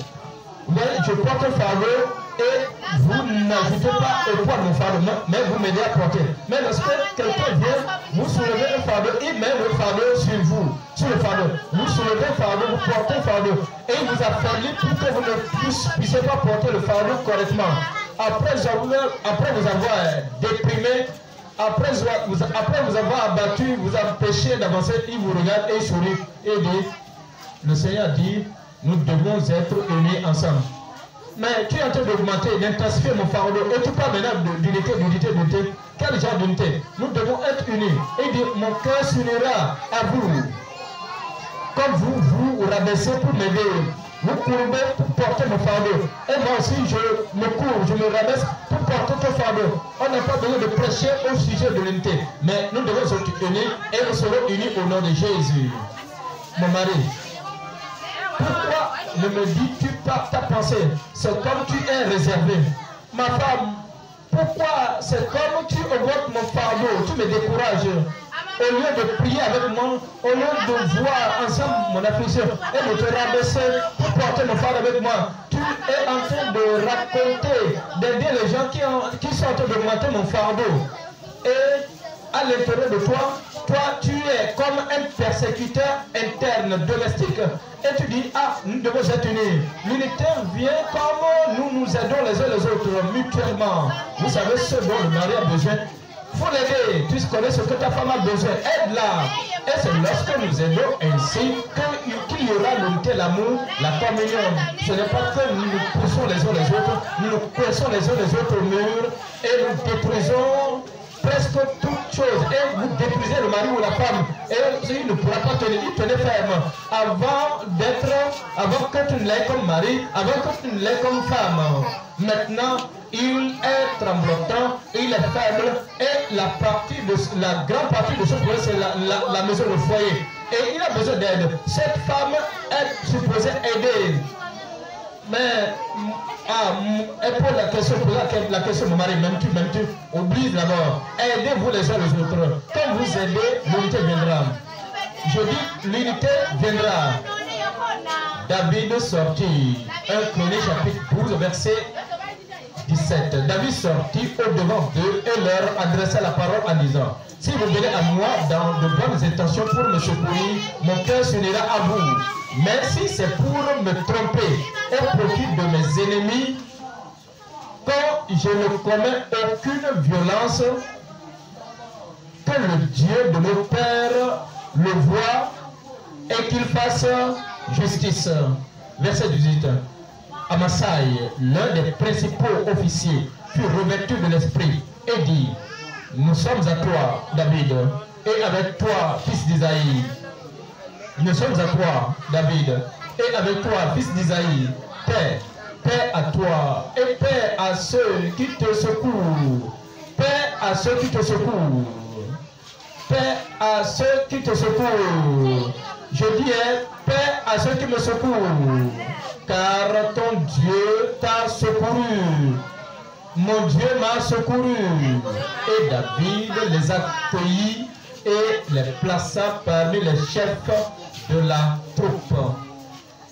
[SPEAKER 1] Mais je porte un fardeau et vous n'ajoutez pas au poids de mon fardeau, mais vous m'aidez à porter. Mais lorsque quelqu'un vient, vous soulevez un fardeau, il met le fardeau sur vous, sur le fardeau. Vous soulevez un fardeau, vous portez un fardeau. Et il vous affaiblit pour que vous ne puissiez pas porter le fardeau correctement. Après vous avoir déprimé, après vous avoir abattu, vous empêché d'avancer, il vous regarde et il sourit et dit, le Seigneur dit, nous devons être unis ensemble. Mais tu es en train d'augmenter, d'intensifier mon fardeau. Et tu parles maintenant d'unité. Quel genre d'unité? Nous devons être unis. Et il dit, mon cœur s'unira à vous. Comme vous rabaissez pour m'aider. Vous courbez pour porter mon fardeau. Et moi aussi, je me courbe, je me rabaisse pour porter ton fardeau. On n'a pas besoin de prêcher au sujet de l'unité. Mais nous devons être unis et nous serons unis au nom de Jésus. Mon mari, pourquoi ne me dis-tu pas ta pensée? C'est comme tu es réservé. Ma femme, pourquoi c'est comme tu augmentes mon fardeau, tu me décourages? Au lieu de prier avec moi, au lieu de voir ensemble mon affliction et de te rabaisser pour porter mon fardeau avec moi, tu es en train de raconter, d'aider les gens qui sont en train de augmenter mon fardeau. Et à l'intérieur de toi, tu es comme un persécuteur interne, domestique. Et tu dis, ah, nous devons être unis. L'unité vient comme nous aidons les uns les autres, mutuellement. Vous savez ce dont le mari a besoin. Il faut l'aider. Tu connais ce que ta femme a besoin. Aide-la. Et c'est lorsque nous aidons ainsi qu'il y aura l'unité, l'amour, la communion. Ce n'est pas que nous nous poussons les uns les autres, nous nous poussons les uns les autres au mur et nous détruisons presque toutes choses. Et vous détruisez le mari ou la femme. Et il ne pourra pas tenir, il tenait ferme. Avant que tu ne l'aies comme mari, avant que tu ne l'aies comme femme. Maintenant, il est tremblotant, il est faible. Et la grande partie de ce problème, c'est la maison, le foyer. Et il a besoin d'aide. Cette femme est supposée aider. Mais elle pose la question, mon mari, même tu, oublie d'abord. Aidez-vous les uns les autres. Quand vous aidez, l'unité viendra. Je dis, l'unité viendra. David sortit. 1 Chronique chapitre 12, verset 17. David sortit au-devant d'eux et leur adressa la parole en disant, si vous venez à moi dans de bonnes intentions pour me secourir, mon cœur s'unira à vous. Mais si c'est pour me tromper au profit de mes ennemis, quand je ne commets aucune violence, que le Dieu de nos pères le voie et qu'il fasse justice. Verset 18. Amasai, l'un des principaux officiers, fut revêtu de l'esprit et dit, nous sommes à toi, David, et avec toi, fils d'Isaïe. Nous sommes à toi, David, et avec toi, fils d'Isaïe, paix, paix à toi, et paix à ceux qui te secourent, paix à ceux qui te secourent, paix à ceux qui te secourent. Je dis, paix à ceux qui me secourent, car ton Dieu t'a secouru. Mon Dieu m'a secouru. Et David les accueillit et les plaça parmi les chefs de la troupe.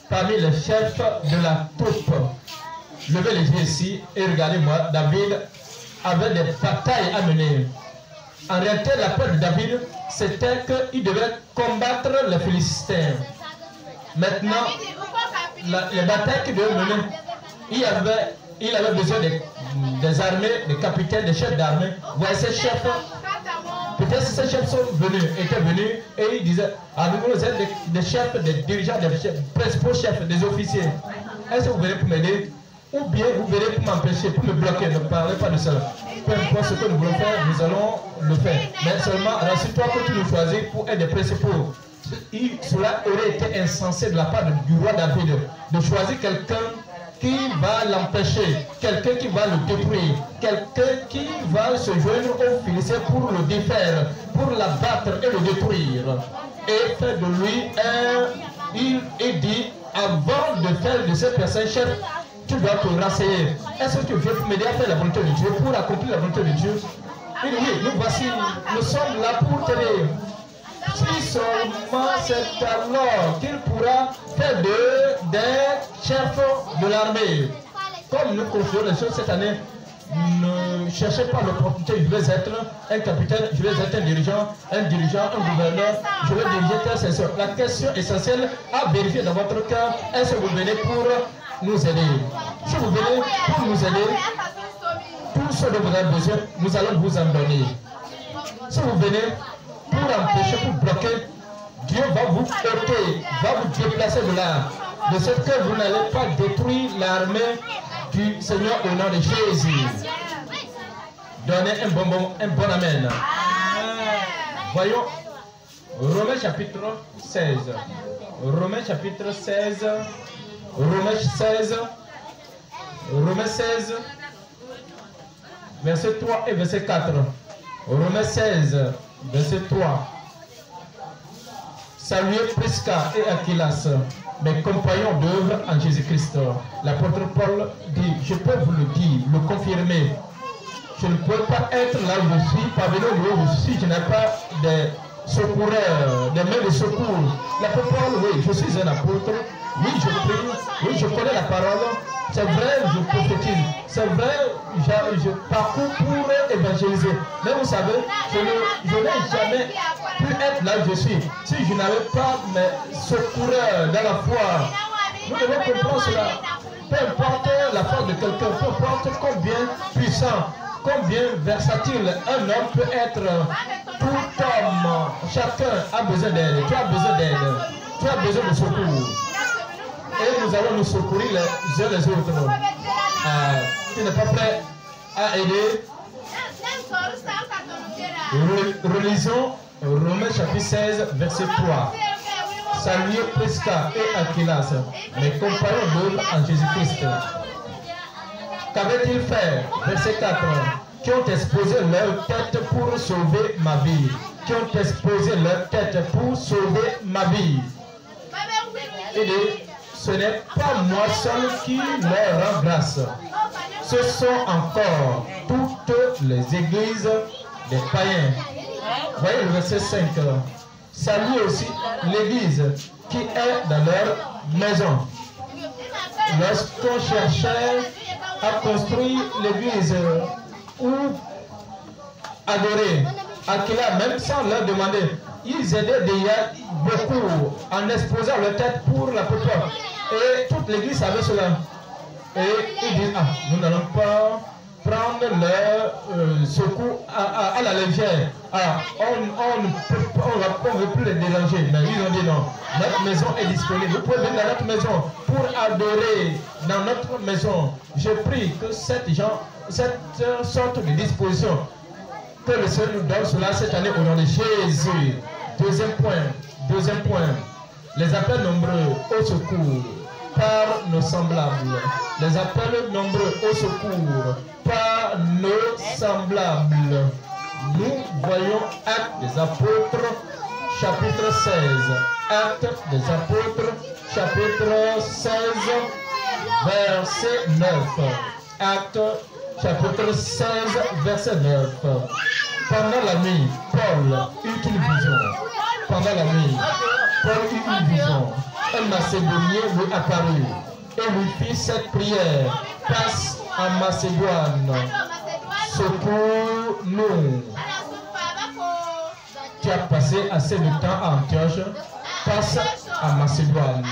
[SPEAKER 1] Parmi les chefs de la troupe. Levez les yeux ici et regardez-moi. David avait des batailles à mener. En réalité, la peur de David, c'était qu'il devait combattre les Philistins. Maintenant, les batailles qu'il devait mener, il avait besoin des armées, des capitaines, des chefs d'armée. Voyez ces chefs. Peut-être que ces chefs étaient venus et ils disaient, à nouveau, vous êtes des chefs, des dirigeants, des principaux chefs, des officiers. Est-ce que vous venez pour m'aider? Ou bien vous venez pour m'empêcher, pour me bloquer? Ne parlez pas de ça. Peu importe ce que nous voulons faire, nous allons le faire. Mais seulement, rassure-toi que tu nous choisis pour être des principaux. Cela aurait été insensé de la part du roi David de choisir quelqu'un qui va l'empêcher, quelqu'un qui va le détruire, quelqu'un qui va se joindre aux Philistins pour le défaire, pour l'abattre et le détruire. Et fait de lui il dit, avant de faire de cette personne chef, tu dois te rasseyer. Est-ce que tu veux m'aider à faire la volonté de Dieu, pour accomplir la volonté de Dieu? Il dit, oui, nous voici, nous sommes là pour t'aider. Si seulement c'est alors qu'il pourra faire des chefs de l'armée. Comme nous confions les choses cette année, ne cherchez pas l'opportunité. Je vais être un capitaine, je vais être un dirigeant, un gouverneur, je vais diriger tel senseur. La question essentielle à vérifier dans votre cœur, est-ce que vous venez pour nous aider? Si vous venez pour nous aider, tout ce dont vous avez besoin, nous allons vous en donner. Si vous venez pour empêcher, pour bloquer, Dieu va vous ôter, va vous déplacer de là. De ce que vous n'allez pas détruire l'armée du Seigneur au nom de Jésus. Donnez un bon amen. Voyons Romains chapitre 16. Romains chapitre 16. Romains 16. Romains 16. Verset 3 et verset 4. Romains 16. Verset 3. Saluez Prisca et Aquilas, mes compagnons d'œuvre en Jésus-Christ. L'apôtre Paul dit, je peux vous le dire, le confirmer. Je ne peux pas être là où je suis, parvenir où je suis, je n'ai pas de secoureurs, des mains de secours. L'apôtre Paul, oui, je suis un apôtre, oui, je prie, oui, je connais la parole. C'est vrai, je prophétise. C'est vrai, je parcours pour évangéliser. Mais vous savez, je n'ai jamais pu être là où je suis si je n'avais pas mes secoureurs dans la foi. Nous devons comprendre cela. Peu importe la foi de quelqu'un, peu importe combien puissant, combien versatile un homme peut être, tout homme, chacun a besoin d'aide. Tu as besoin d'aide. Tu as besoin de secours. Et nous allons nous secourir les uns les autres. Tu n'es pas prêt à aider? Relisons Romains chapitre 16, verset 3. Saluez Prisca et Aquilas, mes compagnons d'œuvre en Jésus-Christ. Qu'avaient-ils fait? Verset 4. Qui ont exposé leur tête pour sauver ma vie. Qui ont exposé leur tête pour sauver ma vie. Et ce n'est pas moi seul qui leur rend grâce. Ce sont encore toutes les églises des païens. Voyez le verset 5. Salut aussi l'église qui est dans leur maison. Lorsqu'on cherchait à construire l'église ou adorer, Aquila, même sans leur demander, ils aidaient déjà beaucoup en exposant leur tête pour la peuple. Et toute l'église savait cela. Et ils disent, ah, nous n'allons pas prendre leur secours à la légère. Ah, on ne veut plus les déranger. Mais ils ont dit non, notre maison est disponible. Vous pouvez venir dans notre maison pour adorer dans notre maison. Je prie que cette sorte de disposition, que le Seigneur nous donne cela cette année au nom de Jésus. Deuxième point, les appels nombreux au secours par nos semblables. Les appels nombreux au secours par nos semblables. Nous voyons Actes des Apôtres, chapitre 16. Actes des Apôtres, chapitre 16, verset 9. Actes, chapitre 16, verset 9. Pendant la nuit, Paul eut une vision. Pendant la nuit, Paul eut une vision. Un Macédonien lui apparut et lui fit cette prière. Passe en Macédoine. Secours-nous. Tu as passé assez de temps à Antioche. Passe à Macédoine.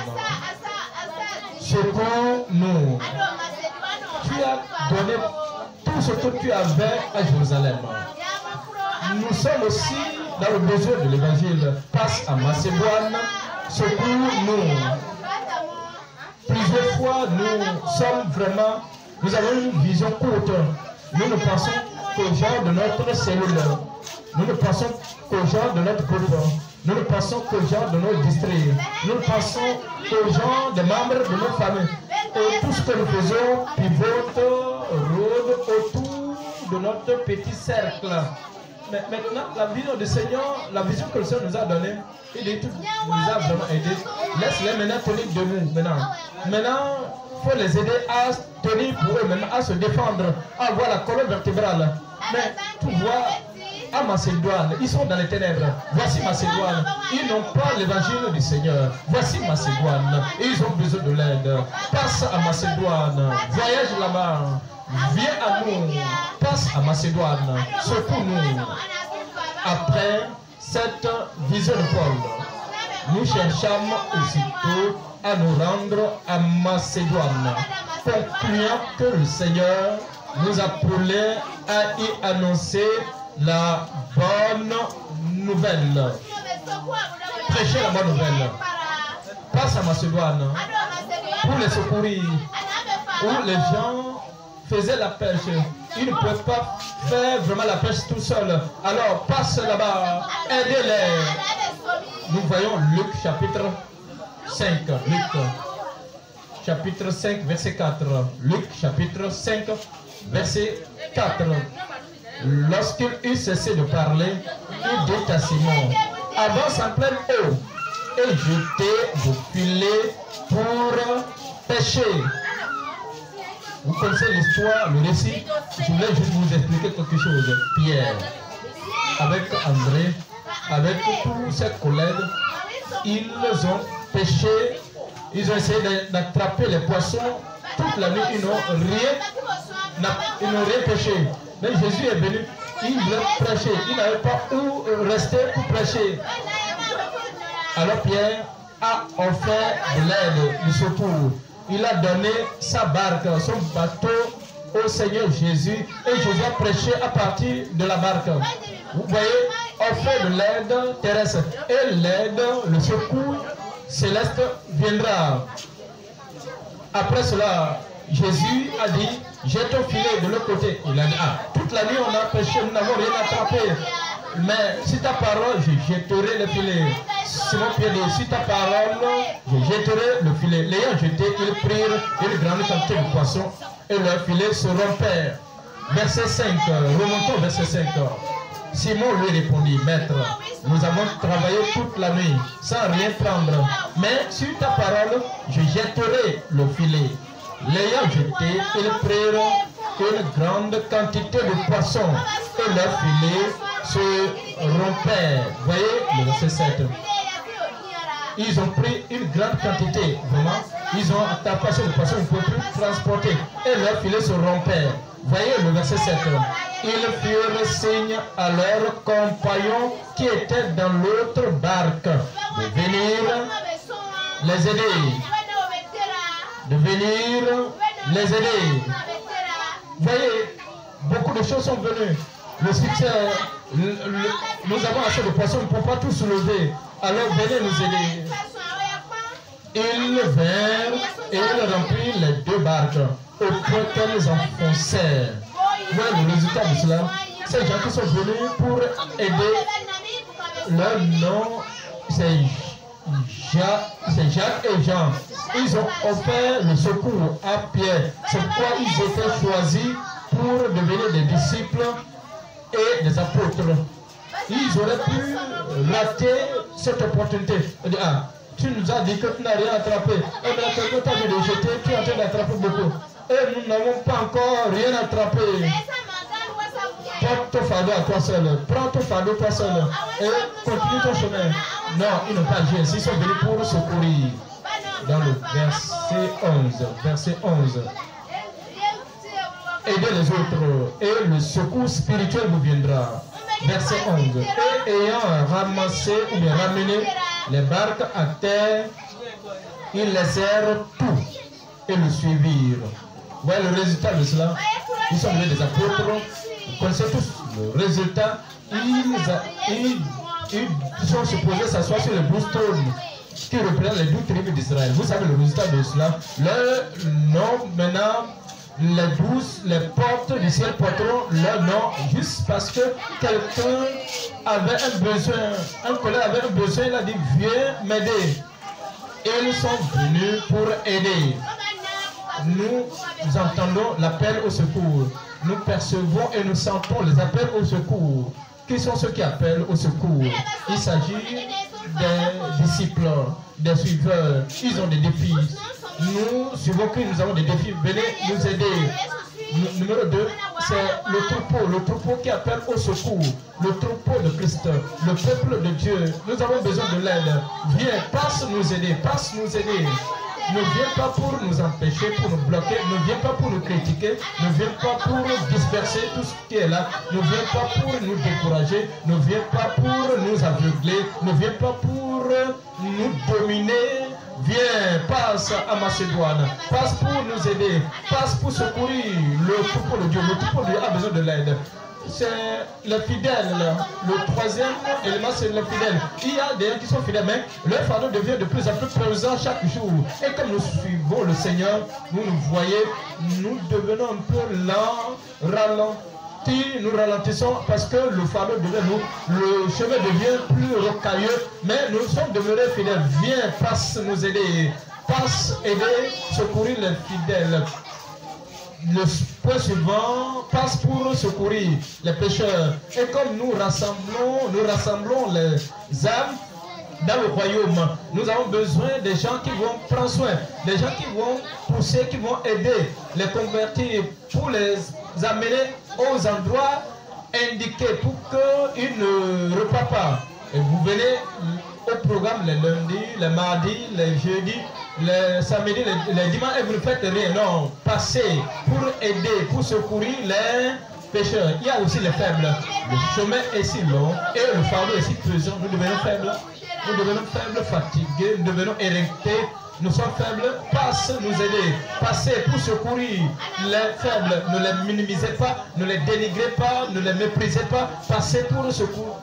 [SPEAKER 1] Secours-nous. Tu as donné tout ce que tu avais à Jérusalem. Nous sommes aussi dans le besoin de l'évangile. Passe à Macédoine. Secours-nous. Plusieurs fois, nous avons une vision courte. Nous ne pensons qu'aux gens de notre cellule. Nous ne pensons qu'aux gens de notre groupe. Nous ne pensons qu'aux gens de nos districts. Nous ne pensons qu'aux gens des membres de nos familles. Et tout ce que nous faisons pivote, rôde autour de notre petit cercle. Mais maintenant, la vision du Seigneur, la vision que le Seigneur nous a donnée, il nous a vraiment aidés. Laisse-les maintenant tenir debout. Maintenant, il faut les aider à tenir pour eux-mêmes, à se défendre, à avoir la colonne vertébrale. Mais tu vois, à Macédoine, ils sont dans les ténèbres. Voici Macédoine. Ils n'ont pas l'évangile du Seigneur. Voici Macédoine. Et ils ont besoin de l'aide. Passe à Macédoine. Voyage là-bas. Viens à nous. Passe à Macédoine. Secours-nous. Après cette vision de Paul, nous cherchâmes aussitôt à nous rendre à Macédoine, concluant que le Seigneur nous appelait à y annoncer la bonne nouvelle. Prêcher la bonne nouvelle. Passe à Macédoine pour les secourir, où les gens faisaient la pêche. Ils ne peuvent pas faire vraiment la pêche tout seuls. Alors passe là-bas, aidez-les. Nous voyons Luc chapitre 5. Luc chapitre 5 verset 4. Luc chapitre 5 verset 4. Lorsqu'il eut cessé de parler, il dit à Simon, avance en pleine eau et jetez vos filets pour pêcher. Vous connaissez l'histoire, le récit. Je voulais juste vous expliquer quelque chose. Pierre, avec André, avec tous ses collègues, ils ont pêché, ils ont essayé d'attraper les poissons toute la nuit, ils n'ont rien péché. Mais Jésus est venu, il voulait prêcher. Il n'avait pas où rester pour prêcher. Alors Pierre a offert de l'aide, du secours. Il a donné sa barque, son bateau au Seigneur Jésus. Et Jésus a prêché à partir de la barque. Vous voyez, offert de l'aide terrestre. Et l'aide, le secours céleste viendra. Après cela, Jésus a dit, jette ton filet de l'autre côté. Il a dit, toute la nuit on a pêché, nous n'avons rien attrapé. Mais si ta parole, je jetterai le filet. Simon Pierre dit, si ta parole, je jetterai le filet. L'ayant jeté, ils prirent une grande quantité de poissons et leur filet se rompèrent. Verset 5, remontons au verset 5. Simon lui répondit, maître, nous avons travaillé toute la nuit sans rien prendre. Mais sur ta parole, je jetterai le filet. L'ayant jeté, ils prirent une grande quantité de poissons et leur filet se rompèrent. Voyez le verset 7. Ils ont pris une grande quantité, vraiment. Ils ont tapassé le poisson, ils ne pouvaient plus transporter. Et leur filet se rompèrent. Voyez le verset 7. Ils firent signe à leurs compagnons qui étaient dans l'autre barque de venir les aider. De venir les aider. Voyez, beaucoup de choses sont venues. Le succès, nous avons assez de poissons, nous ne pouvons pas tous soulever. Alors venez nous aider. Ils vinrent et ils remplirent les deux barques au point qu'elles enfoncèrent. Voyez le résultat de cela. Ces gens qui sont venus pour aider, leur nom c'est Jacques et Jean. Ils ont offert le secours à Pierre. C'est pourquoi ils étaient choisis pour devenir des disciples et des apôtres. Ils auraient pu rater cette opportunité. Tu nous as dit que tu n'as rien attrapé. Et bien, quelqu'un t'a dit de jeter, tu es en train d'attraper beaucoup. Et nous n'avons pas encore rien attrapé. Porte ton fardeau à toi seul. Prends ton fardeau toi seul. Et continue ton chemin. Non, ils n'ont pas agi ainsi. Ils sont venus pour secourir. Dans le verset 11. Verset 11. Aidez les autres. Et le secours spirituel vous viendra. Verset 11. Et ayant ramassé ou bien ramené les barques à terre, ils laissèrent tout et le suivirent. Vous voyez le résultat de cela? Ils sont devenus des apôtres. Vous connaissez tous le résultat. Ils sont supposés s'asseoir sur les 12 trônes qui représentent les 12 tribus d'Israël. Vous savez le résultat de cela? Leur nom maintenant, les portes du ciel porteront leur nom juste parce que quelqu'un avait un besoin, un collègue avait un besoin, il a dit viens m'aider. Ils sont venus pour aider. Nous entendons l'appel au secours. Nous percevons et nous sentons les appels au secours. Qui sont ceux qui appellent au secours? Il s'agit des disciples, des suiveurs. Ils ont des défis. Nous suivons que nous avons des défis. Venez nous aider. Numéro 2, c'est le troupeau qui appelle au secours. Le troupeau de Christ, le peuple de Dieu. Nous avons besoin de l'aide. Viens, passe nous aider, passe nous aider. Ne viens pas pour nous empêcher, pour nous bloquer, ne viens pas pour nous critiquer, ne viens pas pour nous disperser tout ce qui est là, ne viens pas pour nous décourager, ne viens pas pour nous aveugler, ne viens pas pour nous dominer. Viens, passe à Macédoine, passe pour nous aider, passe pour secourir le troupeau de Dieu. Le troupeau de Dieu a besoin de l'aide. C'est les fidèles. Le troisième élément, c'est les fidèles. Il y a des gens qui sont fidèles, mais leur fardeau devient de plus en plus pesant chaque jour. Et comme nous suivons le Seigneur, vous nous voyez, nous devenons un peu lents, ralentis. Nous ralentissons parce que le fardeau devient nous, le chemin devient plus rocailleux, mais nous sommes demeurés fidèles. Viens, passe nous aider, passe aider, secourir les fidèles. Le point suivant passe pour secourir les pécheurs. Et comme nous rassemblons les âmes dans le royaume, nous avons besoin des gens qui vont prendre soin, des gens qui vont pousser, qui vont aider les convertir, pour les amener aux endroits indiqués pour qu'ils ne repartent pas. Et vous venez au programme les lundis, les mardis, les jeudis, les samedis, les dimanches, et vous ne faites rien. Non, passez pour aider, pour secourir les pécheurs. Il y a aussi les faibles. Le chemin est si long et le fardeau est si pesant. Nous devenons faibles. Nous devenons faibles, fatigués, nous devenons éreintés. Nous sommes faibles, passe nous aider. Passez pour secourir les faibles. Ne les minimisez pas, ne les dénigrez pas, ne les méprisez pas. Passez pour secourir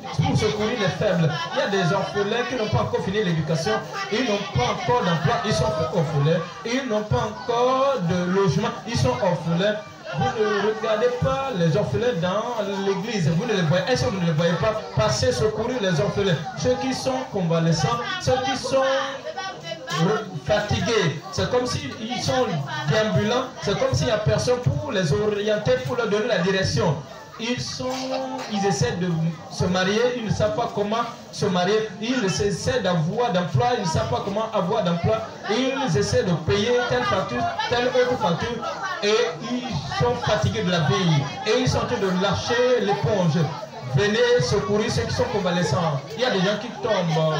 [SPEAKER 1] les faibles. Il y a des orphelins qui n'ont pas encore fini l'éducation. Ils n'ont pas encore d'emploi, ils sont orphelins. Ils n'ont pas encore de logement, ils sont orphelins. Vous ne regardez pas les orphelins dans l'église. Vous ne les voyez. Est-ce que vous ne les voyez pas? Passez secourir les orphelins. Ceux qui sont convalescents, ceux qui sont fatigués. C'est comme s'ils sont déambulants. C'est comme s'il n'y a personne pour les orienter, pour leur donner la direction. Ils essaient de se marier, ils ne savent pas comment se marier, ils essaient d'avoir d'emploi, ils ne savent pas comment avoir d'emploi, ils essaient de payer telle facture, telle autre facture, et ils sont fatigués de la vie, et ils sont en train de lâcher l'éponge. Venez secourir ceux qui sont convalescents. Il y a des gens qui tombent,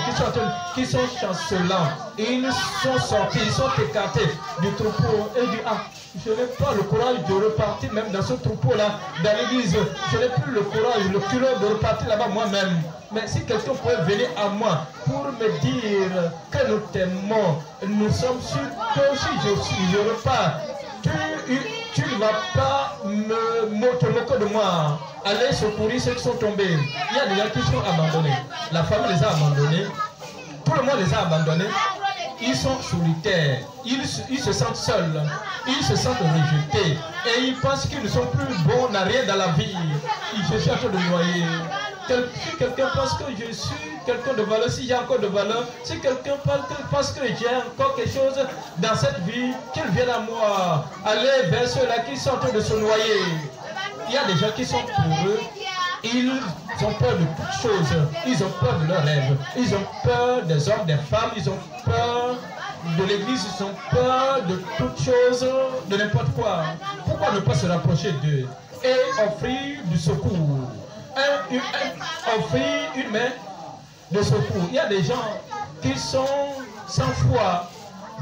[SPEAKER 1] qui sont chancelants. Ils sont sortis, ils sont écartés du troupeau. Et ils disent, ah, je n'ai pas le courage de repartir même dans ce troupeau-là, dans l'église. Je n'ai plus le courage, le culot de repartir là-bas moi-même. Mais si quelqu'un pouvait venir à moi pour me dire que nous t'aimons, nous sommes sûrs que si je repars, tu ne vas pas te moquer de moi. Allez secourir ceux qui sont tombés. Il y a des gens qui sont abandonnés. La famille les a abandonnés. Tout le monde les a abandonnés. Ils sont solitaires. Ils se sentent seuls. Ils se sentent rejetés. Et ils pensent qu'ils ne sont plus bons, n'a rien dans la vie. Je suis en train de noyer. Si quelqu'un pense que je suis quelqu'un de valeur, si j'ai encore de valeur, si quelqu'un pense que j'ai encore quelque chose dans cette vie, qu'il vienne à moi. Allez vers ceux-là qui sont en train de se noyer. Il y a des gens qui sont pour eux, ils ont peur de toutes choses, ils ont peur de leurs rêves, ils ont peur des hommes, des femmes, ils ont peur de l'église, ils ont peur de toutes choses, de n'importe quoi. Pourquoi ne pas se rapprocher d'eux et offrir du secours, offrir une main de secours? Il y a des gens qui sont sans foi,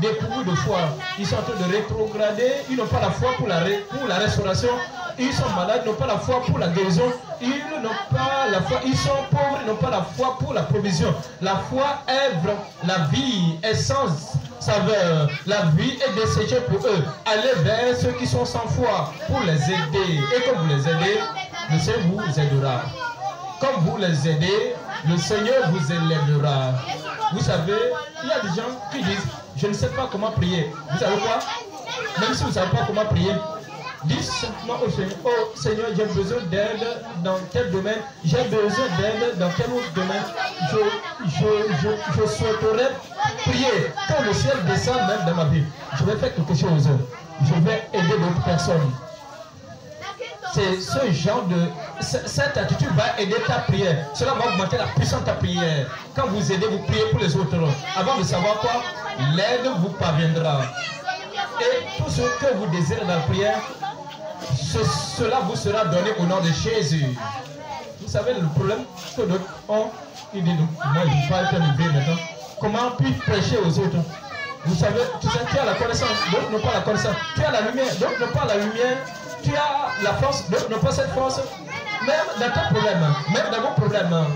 [SPEAKER 1] dépourvus de foi, ils sont en train de rétrograder, ils n'ont pas la foi pour la restauration. Ils sont malades, ils n'ont pas la foi pour la guérison. Ils n'ont pas la foi, ils sont pauvres, ils n'ont pas la foi pour la provision. La foi est la vie est sans saveur. La vie est desséchée pour eux. Allez vers ceux qui sont sans foi pour les aider. Et comme vous les aidez, le Seigneur vous aidera. Comme vous les aidez, le Seigneur vous élèvera. Vous savez, il y a des gens qui disent, je ne sais pas comment prier. Vous savez quoi? Même si vous ne savez pas comment prier, dis simplement au Seigneur, oh Seigneur, j'ai besoin d'aide dans tel domaine, j'ai besoin d'aide dans tel autre domaine. Je souhaiterais prier que le ciel descende même dans ma vie. Je vais faire quelque chose. Je vais aider d'autres personnes. C'est ce genre de... Cette attitude va aider ta prière. Cela va augmenter la puissance de ta prière. Quand vous aidez, vous priez pour les autres. Avant de savoir quoi, l'aide vous parviendra. Et tout ce que vous désirez dans la prière, cela vous sera donné au nom de Jésus. Vous savez le problème que d'autres ont. Ils disent, moi je ne vais pas être élevé maintenant. Comment puis-je prêcher aux autres? Vous savez, tu as la connaissance, d'autres n'ont pas la connaissance. Tu as la lumière, d'autres n'ont pas la lumière. Tu as la force, d'autres n'ont pas cette force. Même dans ton problème, même dans vos problèmes,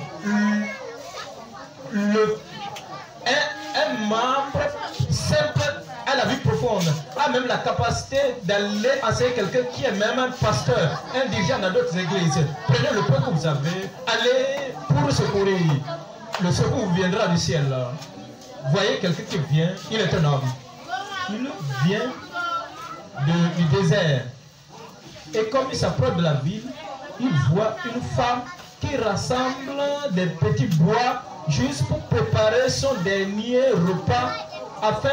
[SPEAKER 1] un membre simple à la vie profonde a même la capacité d'aller enseigner quelqu'un qui est même un pasteur, un dirigeant dans d'autres églises. Prenez le peu que vous avez, allez pour secourir. Le secours viendra du ciel. Voyez quelqu'un qui vient, il est un homme. Il vient du désert. Et comme il s'approche de la ville, il voit une femme qui rassemble des petits bois juste pour préparer son dernier repas afin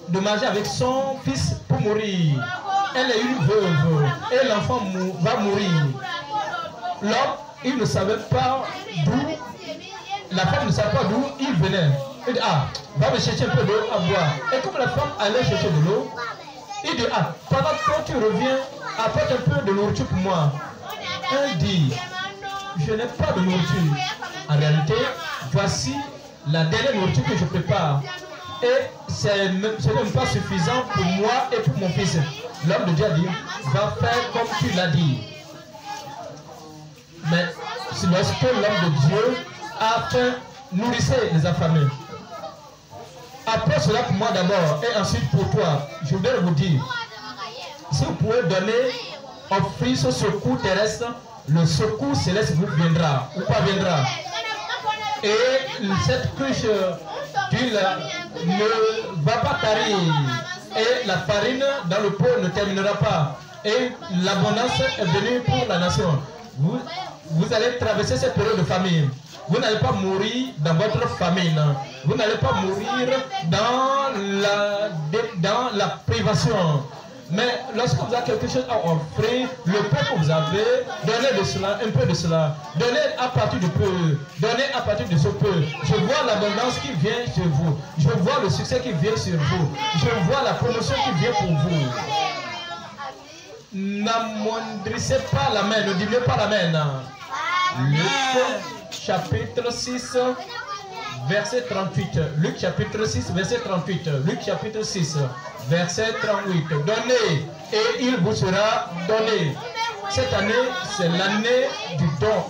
[SPEAKER 1] de manger avec son fils pour mourir. Elle est une veuve et l'enfant va mourir. L'homme, il ne savait pas d'où, la femme ne savait pas d'où il venait. Il dit, ah, va me chercher un peu d'eau à boire. Et comme la femme allait chercher de l'eau, il dit, ah, pendant que tu reviens, apporte un peu de nourriture pour moi. Elle dit, je n'ai pas de nourriture. En réalité, voici la dernière nourriture que je prépare. Et ce n'est même pas suffisant pour moi et pour mon fils. L'homme de Dieu a dit, va faire comme tu l'as dit. Mais lorsque l'homme de Dieu a faim, nourrissez les affamés. Après cela pour moi d'abord et ensuite pour toi, je voudrais vous dire, si vous pouvez donner, offrir ce secours terrestre, le secours céleste vous viendra ou pas viendra. Et cette cruche d'huile ne va pas tarir. Et la farine dans le pot ne terminera pas. Et l'abondance est venue pour la nation. Vous allez traverser cette période de famine. Vous n'allez pas mourir dans votre famine. Vous n'allez pas mourir dans la privation. Mais lorsque vous avez quelque chose à offrir, le peu que vous avez, donnez de cela, un peu de cela. Donnez à partir du peu. Donnez à partir de ce peu. Je vois l'abondance qui vient sur vous. Je vois le succès qui vient sur vous. Je vois la promotion qui vient pour vous. N'amoindrissez pas la main, ne diminuez pas la main. Luc chapitre 6, verset 38. Luc chapitre 6, verset 38. Luc chapitre 6, verset 38. Donnez et il vous sera donné. Cette année, c'est l'année du don.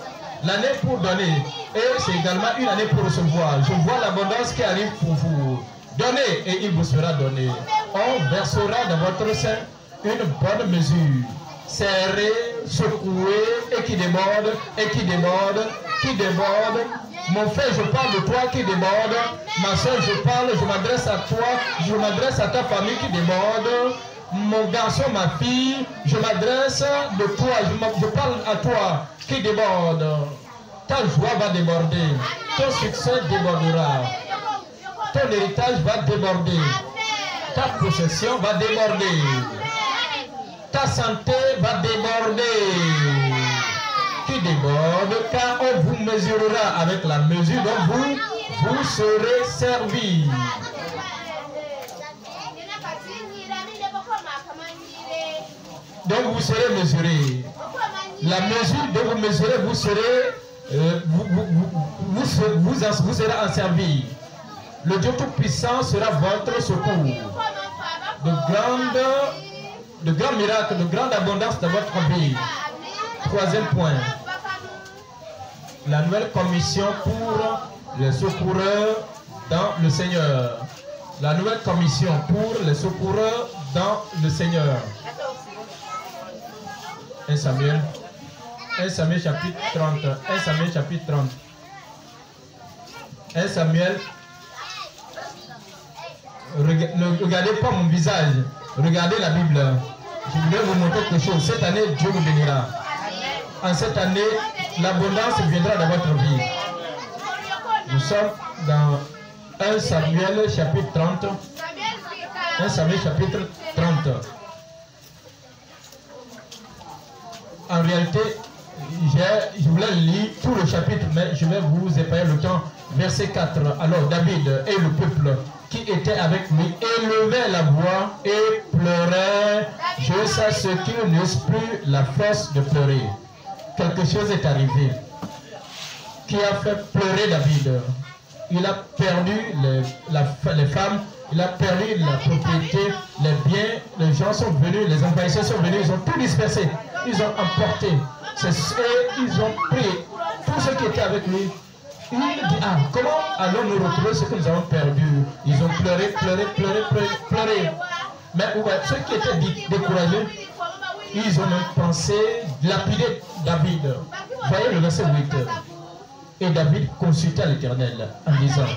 [SPEAKER 1] L'année pour donner. Et c'est également une année pour recevoir. Je vois l'abondance qui arrive pour vous. Donnez et il vous sera donné. On versera dans votre sein une bonne mesure. Serrée, secouée et qui déborde, et qui déborde, qui déborde. Mon frère, je parle de toi qui déborde. Ma soeur, je parle, je m'adresse à toi, je m'adresse à ta famille qui déborde. Mon garçon, ma fille, je m'adresse de toi, je parle à toi qui déborde. Ta joie va déborder, ton succès débordera, ton héritage va déborder, ta possession va déborder, ta santé va déborder. Qui déborde, car on vous mesurera avec la mesure dont vous serez servi. Donc vous serez mesuré. La mesure dont vous mesurez, vous serez vous serez asservi. Le Dieu Tout-Puissant sera votre secours. De grands miracles, de grande abondance dans votre vie. Troisième point. La nouvelle commission pour les secoureurs dans le Seigneur. La nouvelle commission pour les secoureurs dans le Seigneur. 1 Samuel chapitre 30. 1 Samuel chapitre 30. 1 Samuel. Ne regardez pas mon visage. Regardez la Bible. Je voudrais vous montrer quelque chose. Cette année, Dieu vous bénira. En cette année, l'abondance viendra dans votre vie. Nous sommes dans 1 Samuel chapitre 30. 1 Samuel chapitre 30. En réalité, je voulais lire tout le chapitre, mais je vais vous épargner le temps. Verset 4. Alors David et le peuple qui était avec lui élevaient la voix et pleuraient jusqu'à ce qu'ils n'eussent plus la force de pleurer. Quelque chose est arrivé qui a fait pleurer David. Il a perdu les femmes, il a perdu la propriété, les biens, les gens sont venus, les envahisseurs sont venus, ils ont tout dispersé, ils ont emporté, ils ont pris tout ce qui était avec lui. Il dit, ah, comment allons-nous retrouver ce que nous avons perdu? Ils ont pleuré. Mais ceux qui étaient découragés, ils ont même pensé lapider David. Voyez le verset 8. Et David consulta l'Éternel en disant,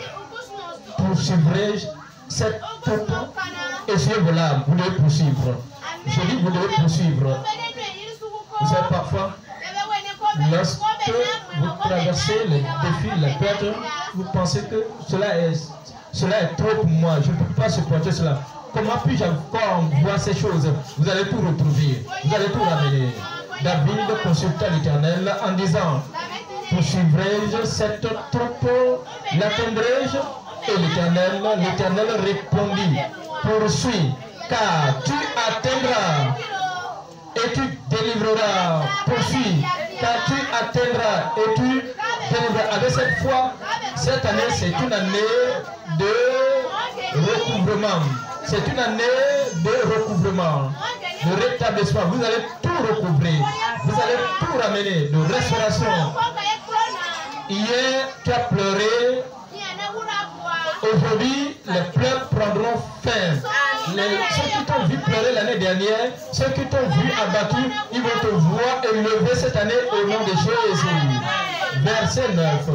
[SPEAKER 1] poursuivrai-je cette troupe? Essayez-vous là, vous devez poursuivre. Je dis, vous devez poursuivre. Vous savez, parfois, lorsque vous traversez les défis, les pertes, vous pensez que cela est trop pour moi, je ne peux pas supporter cela. Comment puis-je encore voir ces choses? Vous allez tout retrouver, vous allez tout ramener. David consulta l'Éternel en disant, poursuivrai-je cette troupe? L'atteindrai-je? Et l'Éternel répondit, poursuis, car tu atteindras et tu délivreras. Poursuis, car tu atteindras et tu délivreras. Avec cette foi, cette année, c'est une année de recouvrement. C'est une année de recouvrement, de rétablissement. Vous allez tout recouvrer. Vous allez tout ramener, de restauration. Hier, tu as pleuré. Aujourd'hui, les pleurs prendront fin. Ceux qui t'ont vu pleurer l'année dernière, ceux qui t'ont vu abattu, ils vont te voir élever cette année au nom de Jésus. Verset 9.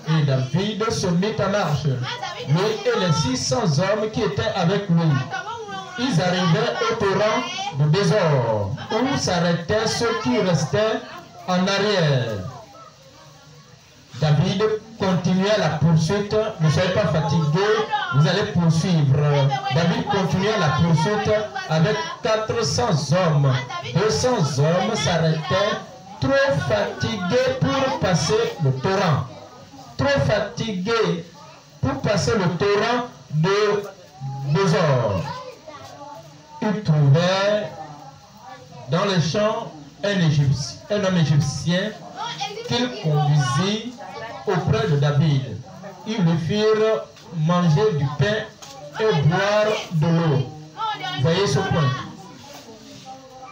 [SPEAKER 1] Et David se mit en marche, lui et les 600 hommes qui étaient avec lui. Ils arrivaient au torrent de Bésor, où s'arrêtaient ceux qui restaient en arrière. David continuait la poursuite. Ne soyez pas fatigués, vous allez poursuivre. David continuait la poursuite avec 400 hommes. 200 hommes s'arrêtaient, trop fatigués pour passer le torrent. Trop fatigués pour passer le torrent de Bésor. Ils trouvaient dans les champs un homme égyptien qu'il conduisit auprès de David. Ils lui firent manger du pain et boire de l'eau. Voyez ce point.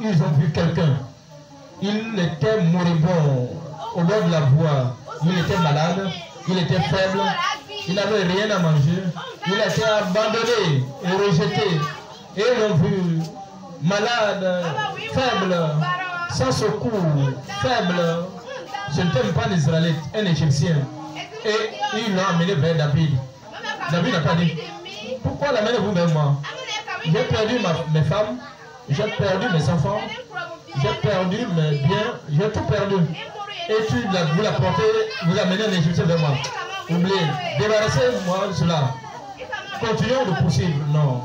[SPEAKER 1] Ils ont vu quelqu'un. Il était moribond au bord de la voie. Il était malade, il était faible, il n'avait rien à manger. Il a été abandonné et rejeté. Et ils l'ont vu malade, faible, sans secours, faible. Je ne t'aime pas l'Israélite, un Égyptien. Et ils l'ont amené vers David. David n'a pas dit, pourquoi l'amenez-vous vers moi? J'ai perdu mes femmes, j'ai perdu mes enfants, j'ai perdu mes biens, j'ai tout perdu. Et vous l'apportez, vous amenez un Égyptien vers moi. Oubliez, débarrassez-moi de cela. Continuons de poursuivre. Non.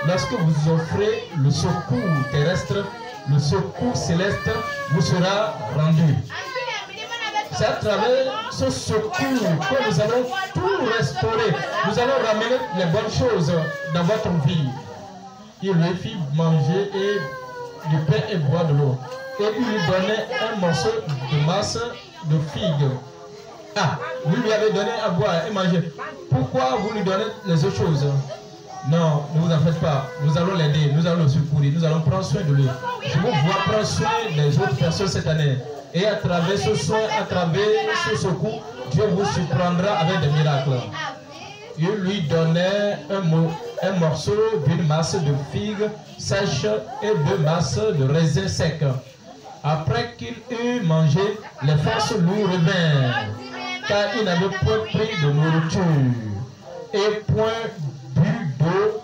[SPEAKER 1] Lorsque vous offrez le secours terrestre, le secours céleste vous sera rendu. C'est à travers ce secours que nous allons tout restaurer. Nous allons ramener les bonnes choses dans votre vie. Il lui fit manger du pain et boire de l'eau. Et il lui donnait un morceau de masse de figue. Ah, vous lui avez donné à boire et manger. Pourquoi vous lui donnez les autres choses? Non, ne vous en faites pas. Nous allons l'aider, nous allons le secourir, nous allons prendre soin de lui. Je vous vois prendre soin des autres personnes cette année. Et à travers ce soin, à travers ce secours, Dieu vous surprendra avec des miracles. Il lui donnait un morceau d'une masse de figues sèches et de masses de raisins secs. Après qu'il eut mangé, les forces lui revinrent, car il n'avait point pris de nourriture et point bu d'eau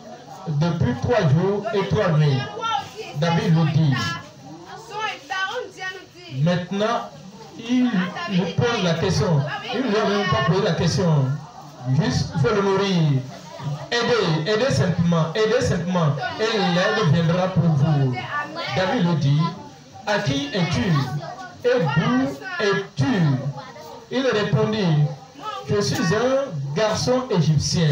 [SPEAKER 1] depuis 3 jours et 3 nuits. David lui dit, maintenant, il lui pose la question. Il ne lui a même pas posé la question. Juste, il faut le nourrir. Aidez simplement, et l'aide viendra pour vous. David lui dit, à qui es-tu? Et d'où es-tu? Il répondit, je suis un garçon égyptien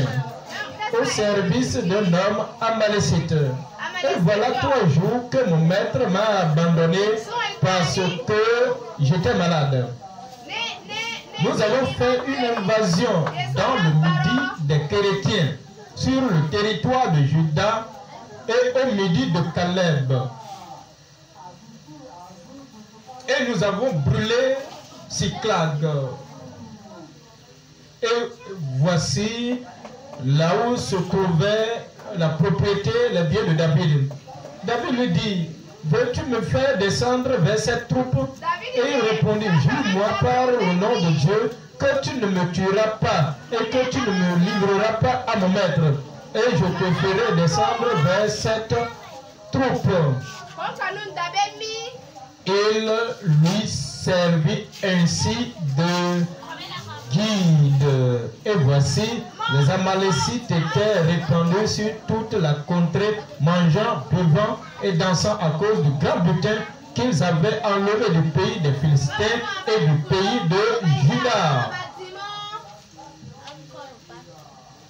[SPEAKER 1] au service d'un homme amalécite. Et voilà 3 jours que mon maître m'a abandonné parce que j'étais malade. Nous avons fait une invasion dans le midi des Chrétiens sur le territoire de Juda et au midi de Caleb. Et nous avons brûlé Siklag. Et voici là où se trouvait la propriété, les biens de David. David lui dit, veux-tu me faire descendre vers cette troupe? Et il répondit, jure-moi par le nom de Dieu que tu ne me tueras pas et que tu ne me livreras pas à mon maître. Et je te ferai descendre vers cette troupe. Il lui servit ainsi de guide. Et voici, les Amalécites étaient répandus sur toute la contrée, mangeant, buvant et dansant à cause du grand butin qu'ils avaient enlevé du pays des Philistins et du pays de Juda.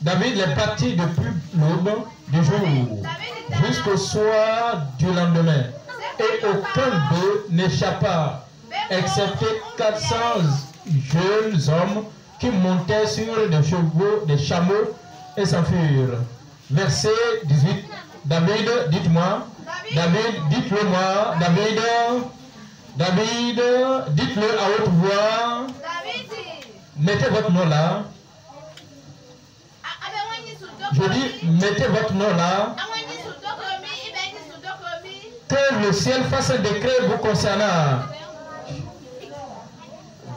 [SPEAKER 1] David est parti depuis l'aube du jour jusqu'au soir du lendemain. Et aucun d'eux n'échappa, excepté 400 jeunes hommes qui montaient sur des chevaux, des chameaux et s'enfuirent. Verset 18. David, dites-moi. David, dites-le moi. David, dites-le à haute voix. Mettez votre nom là. Je dis, mettez votre nom là. Que le ciel fasse un décret vous concernant.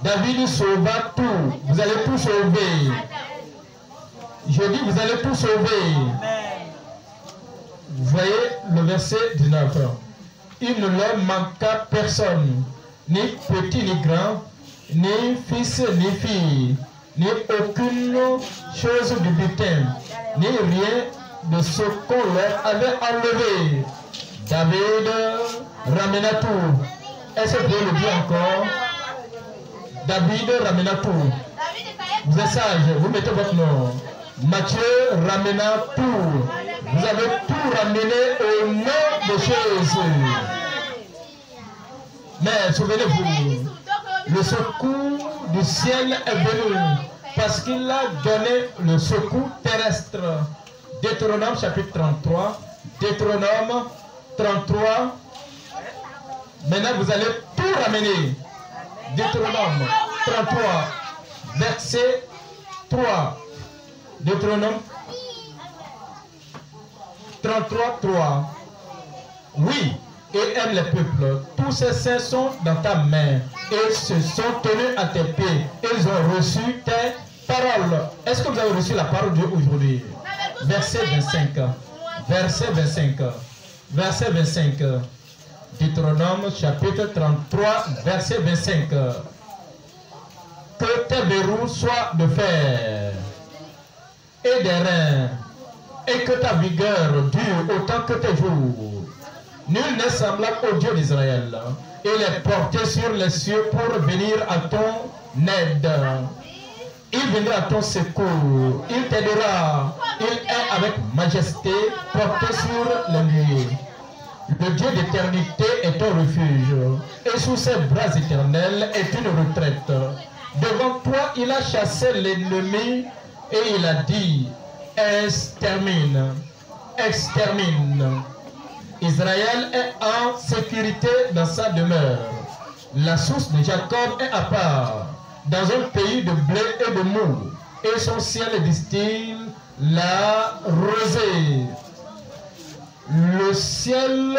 [SPEAKER 1] David sauva tout. Vous allez tout sauver. Je dis, vous allez tout sauver. Vous voyez le verset 19. Il ne leur manqua personne, ni petit ni grand, ni fils ni fille, ni aucune chose du butin, ni rien de ce qu'on leur avait enlevé. David ramena tout. Est-ce que vous pouvez le dire encore? David ramena tout. Vous êtes sage, vous mettez votre nom. Matthieu ramena tout. Vous avez tout ramené au nom de Jésus. Mais souvenez-vous, le secours du ciel est venu parce qu'il a donné le secours terrestre. Deutéronome chapitre 33. Deutéronome 33. Maintenant vous allez tout ramener. Deutéronome 33, verset 3. Deutéronome 33, 3. Oui, et aime les peuples. Tous ces saints sont dans ta main et se sont tenus à tes pieds. Ils ont reçu tes paroles. Est-ce que vous avez reçu la parole de Dieu aujourd'hui? Verset 25. Verset 25. Verset 25. Deutéronome chapitre 33, verset 25. Que tes verrous soient de fer et des reins, et que ta vigueur dure autant que tes jours. Nul n'est semblable au Dieu d'Israël. Il est porté sur les cieux pour venir à ton aide. Il viendra à ton secours. Il t'aidera. Il est avec majesté porté sur les nuées. Le Dieu d'éternité est ton refuge, et sous ses bras éternels est une retraite. Devant toi, il a chassé l'ennemi, et il a dit, extermine, extermine. Israël est en sécurité dans sa demeure. La source de Jacob est à part, dans un pays de blé et de mou, et son ciel distille la rosée. Le ciel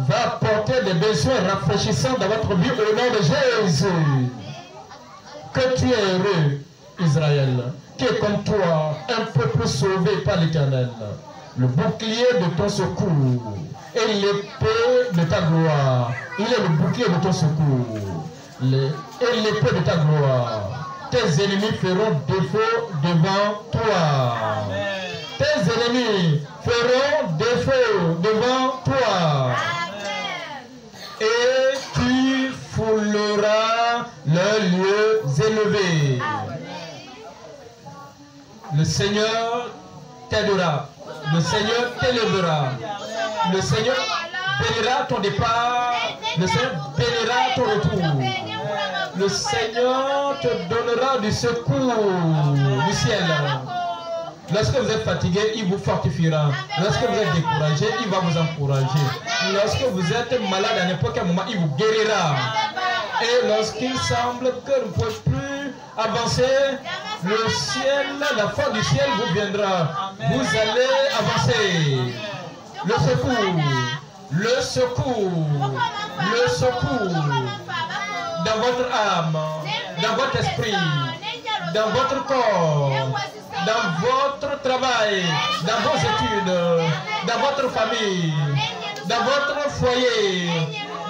[SPEAKER 1] va porter des besoins rafraîchissants dans votre vie au nom de Jésus. Que tu es heureux, Israël, qui est comme toi, un peuple sauvé par l'Éternel, le bouclier de ton secours et l'épée de ta gloire. Il est le bouclier de ton secours et l'épée de ta gloire. Tes ennemis feront défaut devant toi. Amen. Tes ennemis feront défaut devant toi. Amen. Et tu fouleras leurs lieux élevés. Amen. Le Seigneur t'aidera. Le Seigneur t'élèvera. Le Seigneur bénira ton départ. Le Seigneur bénira ton retour. Le Seigneur te donnera du secours du ciel. Lorsque vous êtes fatigué, il vous fortifiera. Lorsque vous êtes découragé, il va vous encourager. Lorsque vous êtes malade à n'importe quel moment, il vous guérira. Et lorsqu'il semble que vous ne pouvez plus avancer, le ciel, la foi du ciel vous viendra. Vous allez avancer. Le secours, le secours, le secours dans votre âme, dans votre esprit, dans votre corps, dans votre travail, dans vos études, dans votre famille, dans votre foyer,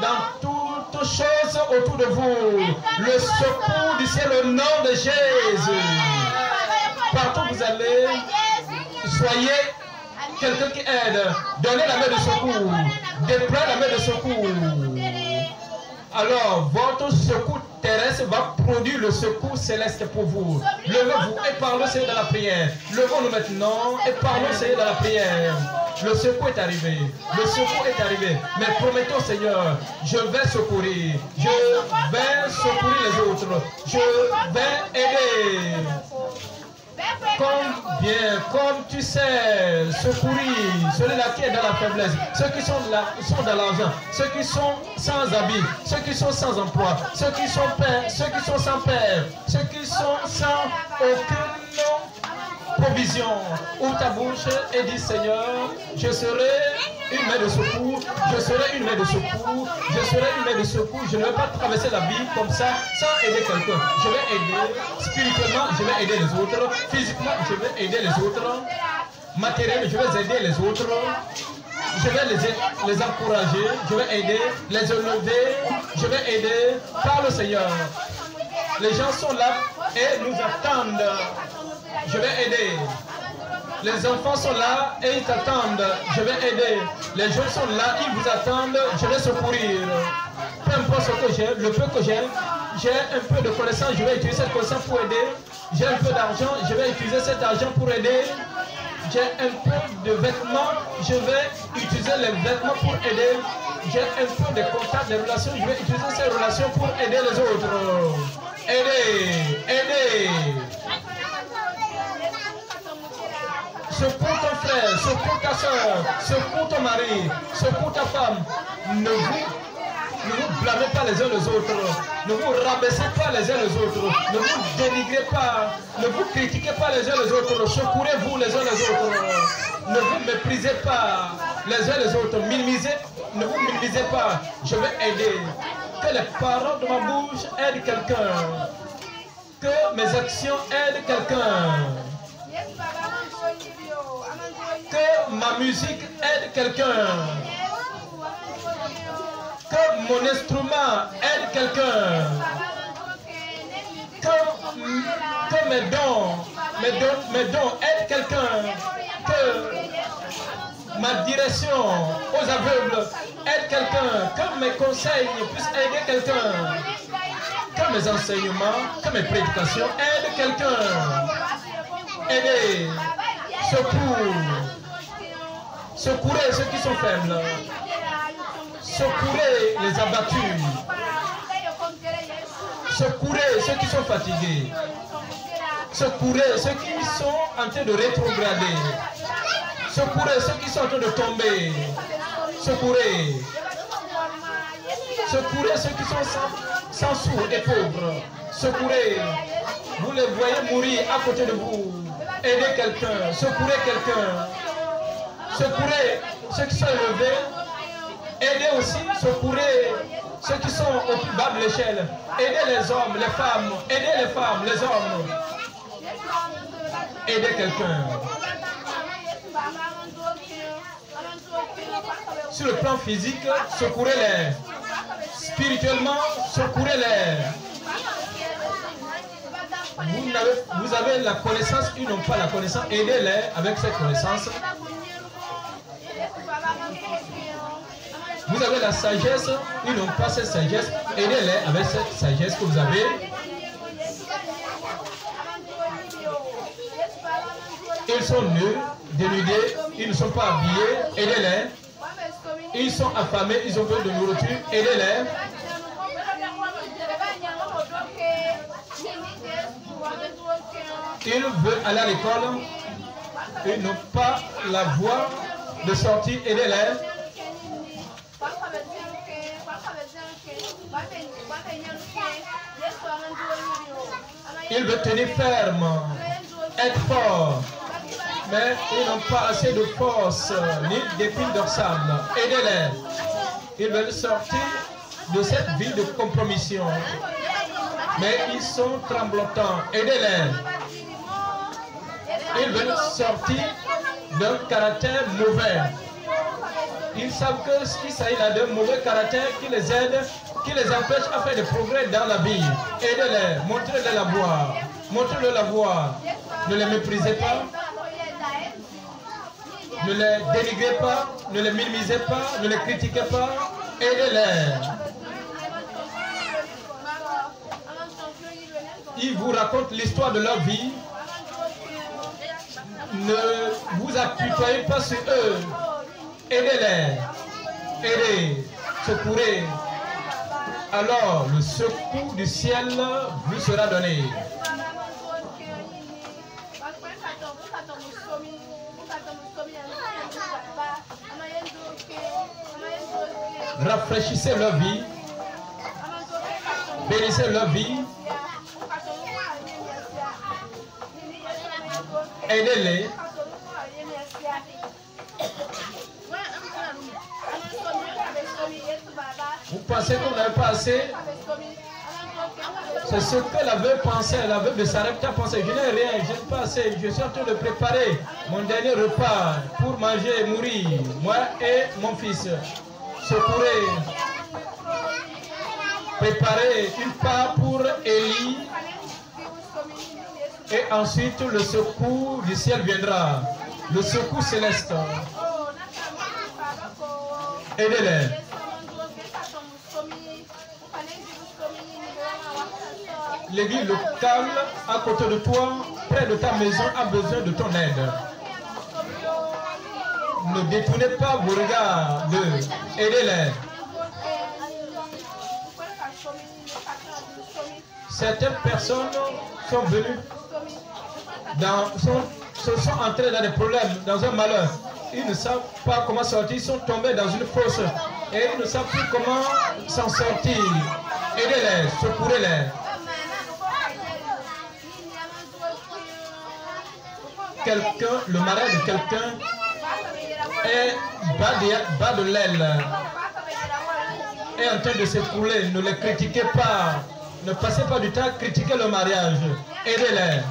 [SPEAKER 1] dans toutes choses autour de vous. Le secours du ciel au nom de Jésus. Partout où vous allez, soyez quelqu'un qui aide. Donnez la main de secours. Déployez la main de secours. Alors, votre secours terrestre va produire le secours céleste pour vous. Levez-vous et parlez, Seigneur, dans la prière. Levons-nous maintenant et parlons, Seigneur, dans la prière. Le secours est arrivé. Le secours est arrivé. Mais promettons, Seigneur, je vais secourir. Je vais secourir les autres. Je vais aider. comme tu sais secourir celui-là qui est dans la faiblesse, ceux qui sont là, sont dans l'argent, ceux qui sont sans habit, ceux qui sont sans emploi, ceux qui sont pères, ceux qui sont sans père, ceux qui sont sans aucune provision. Ouvre ta bouche et dis Seigneur, je serai une main de secours, je serai une main de secours, je serai une main de secours. Je ne vais pas traverser la vie comme ça sans aider quelqu'un. Je vais aider spirituellement, je vais aider les autres. Physiquement, je vais aider les autres. Matériellement, je vais aider les autres. Je vais les encourager, je vais aider, les élever, je vais aider par le Seigneur. Les gens sont là et nous attendent. Je vais aider. Les enfants sont là et ils t'attendent. Je vais aider. Les jeunes sont là, ils vous attendent. Je vais secourir. Peu importe ce que j'ai, le peu que j'ai un peu de connaissance, je vais utiliser cette connaissance pour aider. J'ai un peu d'argent, je vais utiliser cet argent pour aider. J'ai un peu de vêtements, je vais utiliser les vêtements pour aider. J'ai un peu de contacts, de relations, je vais utiliser ces relations pour aider les autres. Aider, aider. Secours ton frère, secours ta soeur, secours ton mari, secours ta femme. Ne vous blâmez pas les uns les autres. Ne vous rabaissez pas les uns les autres. Ne vous dénigrez pas. Ne vous critiquez pas les uns les autres. Secourez-vous les uns les autres. Ne vous méprisez pas les uns les autres. Minimisez. Ne vous minimisez pas. Je vais aider. Que les paroles de ma bouche aident quelqu'un. Que mes actions aident quelqu'un. Que ma musique aide quelqu'un. Que mon instrument aide quelqu'un. Que mes dons aident quelqu'un. Que ma direction aux aveugles aide quelqu'un. Que mes conseils puissent aider quelqu'un. Que mes enseignements, que mes prédications aident quelqu'un. Aidez. Secours. Secourez ceux qui sont faibles. Secourez les abattus. Secourez ceux qui sont fatigués. Secourez ceux qui sont en train de rétrograder. Secourez ceux qui sont en train de tomber. Secourez. Secourez ceux qui sont sans sous et pauvres. Secourez. Vous les voyez mourir à côté de vous. Aidez quelqu'un. Secourez quelqu'un. Secourez ceux qui sont élevés. Aidez aussi, secourez ceux qui sont au plus bas de l'échelle. Aidez les hommes, les femmes. Aidez les femmes, les hommes. Aidez quelqu'un. Sur le plan physique, secourez-les. Spirituellement, secourez-les. Vous avez la connaissance, ils n'ont pas la connaissance. Aidez-les avec cette connaissance. Vous avez la sagesse, ils n'ont pas cette sagesse. Aidez-les avec cette sagesse que vous avez. Ils sont nus, dénudés, ils ne sont pas habillés. Aidez-les. Ils sont affamés, ils ont besoin de nourriture. Aidez-les. Ils veulent aller à l'école. Ils n'ont pas la voie de sortir. Aidez-les. Ils veulent tenir ferme, être fort, mais ils n'ont pas assez de force ni d'épines dorsales. Aidez-les. Ils veulent sortir de cette vie de compromission, mais ils sont tremblotants. Aidez-les. Ils veulent sortir d'un caractère mauvais. Ils savent qu'il s'agit là d'un mauvais caractère qui les aide, qui les empêche à faire des progrès dans la vie. Aidez-les, montrez-les la voie. Montrez-leur la voie. Ne les méprisez pas. Ne les dénigrez pas. Ne les minimisez pas. Ne les critiquez pas. Aidez-les. Ils vous racontent l'histoire de leur vie. Ne vous apitoyez pas sur eux. Aidez-les. Aidez. Secourez. Alors le secours du ciel vous sera donné. Rafraîchissez leur vie. Bénissez leur vie. Aidez-les. Vous pensez qu'on n'avait pas assez? C'est ce que la veuve pensait. La veuve de Sarepta pensait, je n'ai rien, je n'ai pas assez. Je suis en train de préparer mon dernier repas pour manger et mourir. Moi et mon fils. Secourez. Préparez une part pour Élie. Et ensuite le secours du ciel viendra. Le secours céleste. Aidez-les. L'église locale à côté de toi, près de ta maison, a besoin de ton aide. Ne détournez pas vos regards d'eux. Aidez-les. Certaines personnes sont venues, sont entrées dans des problèmes, dans un malheur. Ils ne savent pas comment sortir, ils sont tombés dans une fosse et ils ne savent plus comment s'en sortir. Aidez-les, secourez-les. Quelqu'un, le mariage de quelqu'un est bas de l'aile, est en train de s'écrouler. Ne les critiquez pas. Ne passez pas du temps à critiquer le mariage. Aidez-les.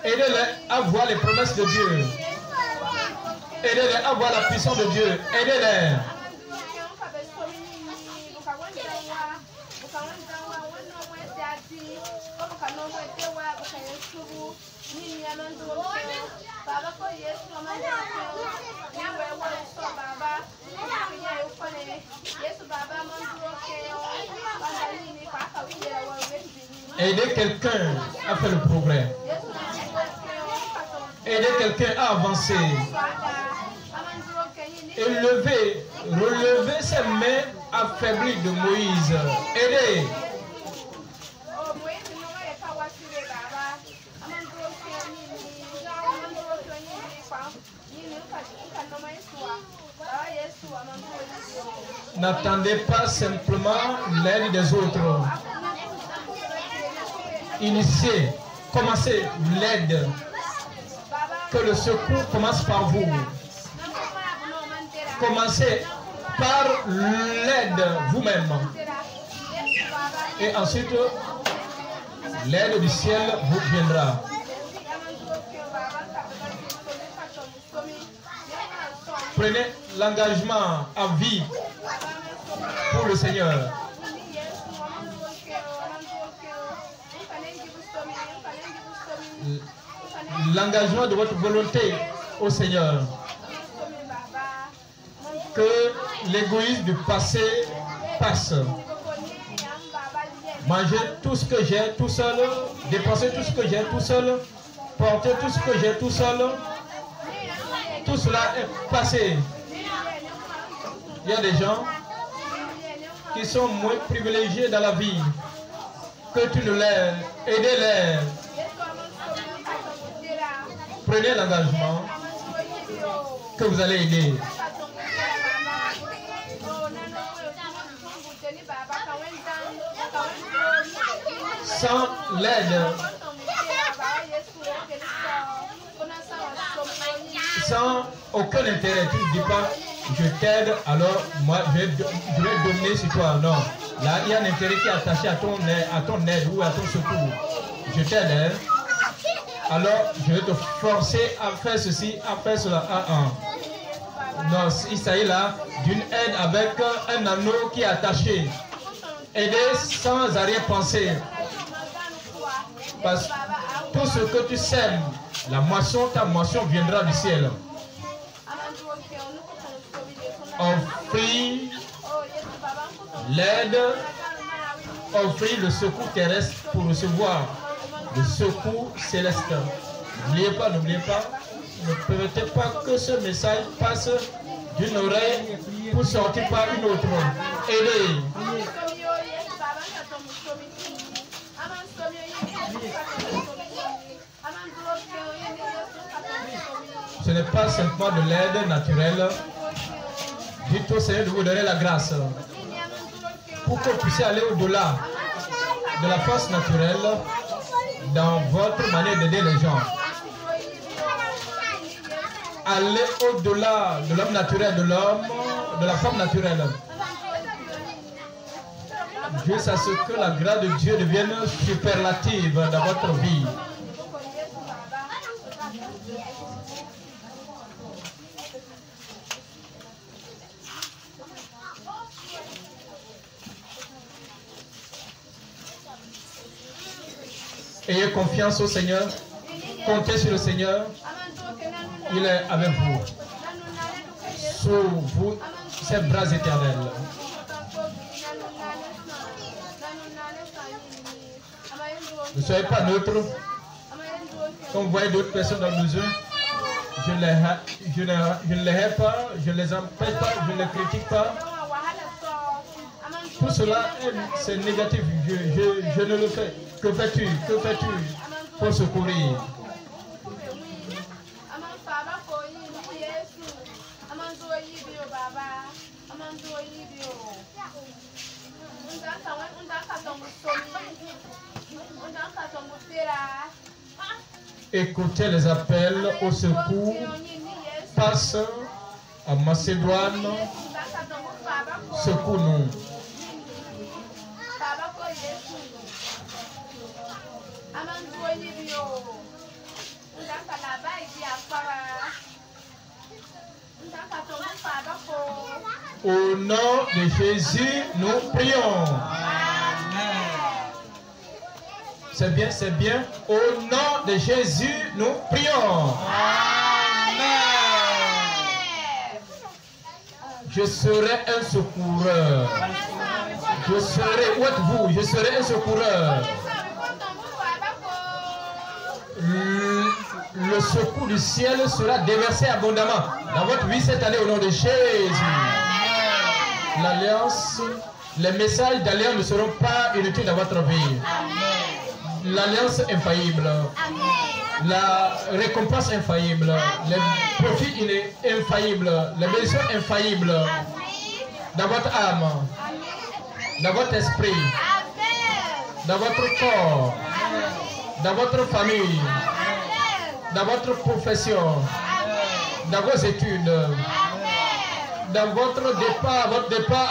[SPEAKER 1] Aidez-les à voir les promesses de Dieu. Aidez-les à voir la puissance de Dieu. Aidez-les. Aider quelqu'un à faire le progrès. Aider quelqu'un à avancer. Et relever ses mains affaiblies de Moïse. Aider. N'attendez pas simplement l'aide des autres. Initiez, commencez l'aide. Que le secours commence par vous. Commencez par l'aide vous-même. Et ensuite, l'aide du ciel vous viendra. Prenez l'engagement à vie pour le Seigneur. L'engagement de votre volonté au Seigneur. Que l'égoïsme du passé passe. Manger tout ce que j'ai tout seul, dépenser tout ce que j'ai tout seul, porter tout ce que j'ai tout seul. Tout cela est passé. Il y a des gens qui sont moins privilégiés dans la vie. Que tu ne les aidez-les. Prenez l'engagement que vous allez aider. Sans l'aide, sans aucun intérêt, tu ne dis pas je t'aide, alors moi je vais dominer sur toi. Non, là il y a un intérêt qui est attaché à ton aide ou à ton secours. Je t'aide, hein? Alors je vais te forcer à faire ceci, à faire cela. Non, il s'agit là d'une aide avec un anneau qui est attaché. Aider sans arrière-pensée. Parce que tout ce que tu sèmes, ta moisson viendra du ciel. Offrir l'aide, offrir le secours terrestre pour recevoir le secours céleste. N'oubliez pas, ne permettez pas que ce message passe d'une oreille pour sortir par une autre. Aidez. pas simplement de l'aide naturelle. Dites au Seigneur de vous donner la grâce pour que vous puissiez aller au-delà de la force naturelle dans votre manière d'aider les gens. Aller au-delà de l'homme naturel, de la femme naturelle. Juste à ce que la grâce de Dieu devienne superlative dans votre vie. Ayez confiance au Seigneur. Comptez sur le Seigneur. Il est avec vous. Sous vous, ses bras éternels. Ne soyez pas neutre. Quand vous voyez d'autres personnes dans le besoin, je ne les hais pas, je ne les empêche pas, je ne les critique pas. Tout cela, c'est négatif. Je ne le fais. Que fais-tu? Que fais-tu pour secourir? Écoutez les appels au secours. Passe à Macédoine. Secours-nous. Au nom de Jésus, nous prions. C'est bien, c'est bien. Au nom de Jésus, nous prions. Je serai un secoureur. Je serai, où êtes-vous? Je serai un secoureur. Le secours du ciel sera déversé abondamment dans votre vie cette année au nom de Jésus. L'alliance, les messages d'alliance ne seront pas inutiles dans votre vie. L'alliance infaillible, la récompense infaillible, les profits infaillibles, les bénédictions infaillibles dans votre âme, dans votre esprit, dans votre corps, dans votre famille, dans votre profession, dans vos études, dans votre départ,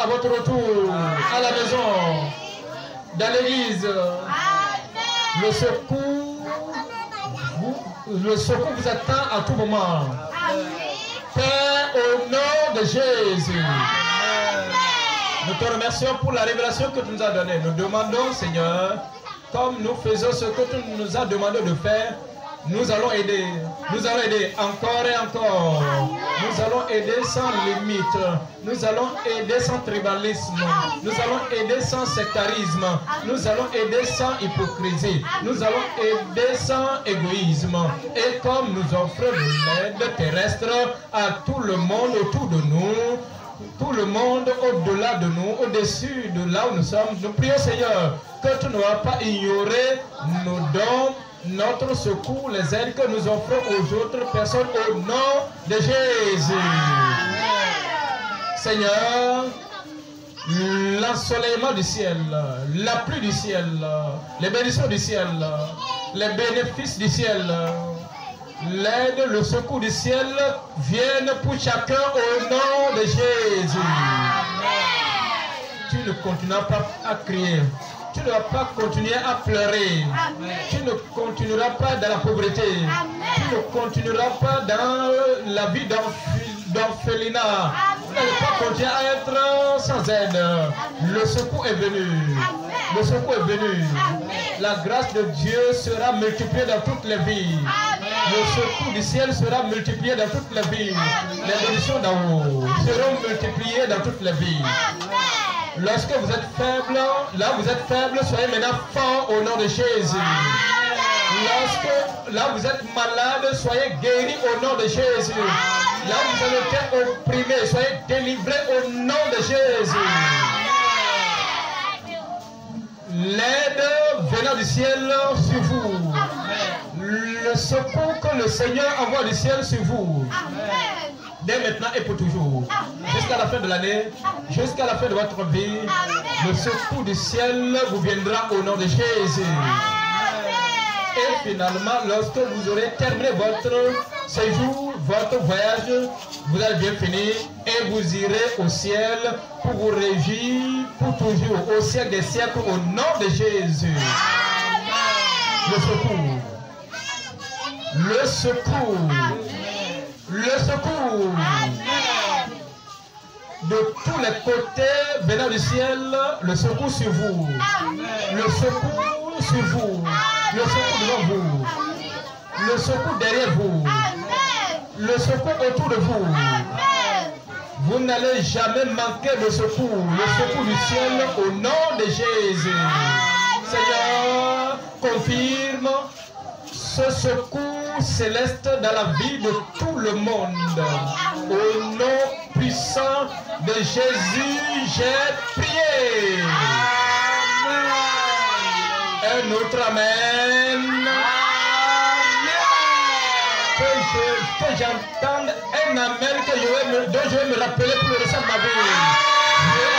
[SPEAKER 1] à votre retour à la maison, dans l'église. Le secours vous attend à tout moment. Père, au nom de Jésus. Nous te remercions pour la révélation que tu nous as donnée. Nous demandons, Seigneur, comme nous faisons ce que tu nous as demandé de faire, nous allons aider. Nous allons aider encore et encore. Nous allons aider sans limite. Nous allons aider sans tribalisme. Nous allons aider sans sectarisme. Nous allons aider sans hypocrisie. Nous allons aider sans égoïsme. Et comme nous offrons l'aide terrestre à tout le monde autour de nous, tout le monde au-delà de nous, au-dessus de là où nous sommes, nous prions, Seigneur, que tu ne vas pas ignorer nos dons, notre secours, les aides que nous offrons aux autres personnes au nom de Jésus. Seigneur, l'ensoleillement du ciel, la pluie du ciel, les bénédictions du ciel, les bénéfices du ciel, l'aide, le secours du ciel viennent pour chacun au nom de Jésus. Tu ne continueras pas à crier. Tu ne vas pas continuer à pleurer. Tu ne continueras pas dans la pauvreté. Tu ne continueras pas dans la vie d'orphelinat. Tu ne vas pas continuer à être sans aide. Le secours est venu. Le secours est venu. La grâce de Dieu sera multipliée dans toutes les vies. Le secours du ciel sera multiplié dans toutes les vies. Les bénédictions d'en haut seront multipliées dans toutes les vies. Lorsque vous êtes faible, là vous êtes faible, soyez maintenant fort au nom de Jésus. Lorsque là vous êtes malade, soyez guéris au nom de Jésus. Là vous avez été opprimés, soyez délivrés au nom de Jésus. L'aide venant du ciel sur vous. Le secours que le Seigneur envoie du ciel sur vous.
[SPEAKER 2] Amen.
[SPEAKER 1] Dès maintenant et pour toujours. Jusqu'à la fin de l'année, jusqu'à la fin de votre vie, le secours du ciel vous viendra au nom de Jésus. Et finalement, lorsque vous aurez terminé votre séjour, votre voyage, vous allez bien finir et vous irez au ciel pour vous réjouir pour toujours, au siècle des siècles, au nom de Jésus. Le secours. Le secours. Le secours. De tous les côtés venant du ciel, le secours sur vous. Le secours sur vous. Le secours devant vous. Le secours derrière vous. Le secours autour de vous. Vous n'allez jamais manquer de secours. Le secours du ciel au nom de Jésus. Seigneur, confirme ce secours céleste dans la vie de tout le monde. Au nom puissant de Jésus, j'ai prié. Un autre Amen. Que j'entende un Amen dont je vais me rappeler pour le restant de ma vie.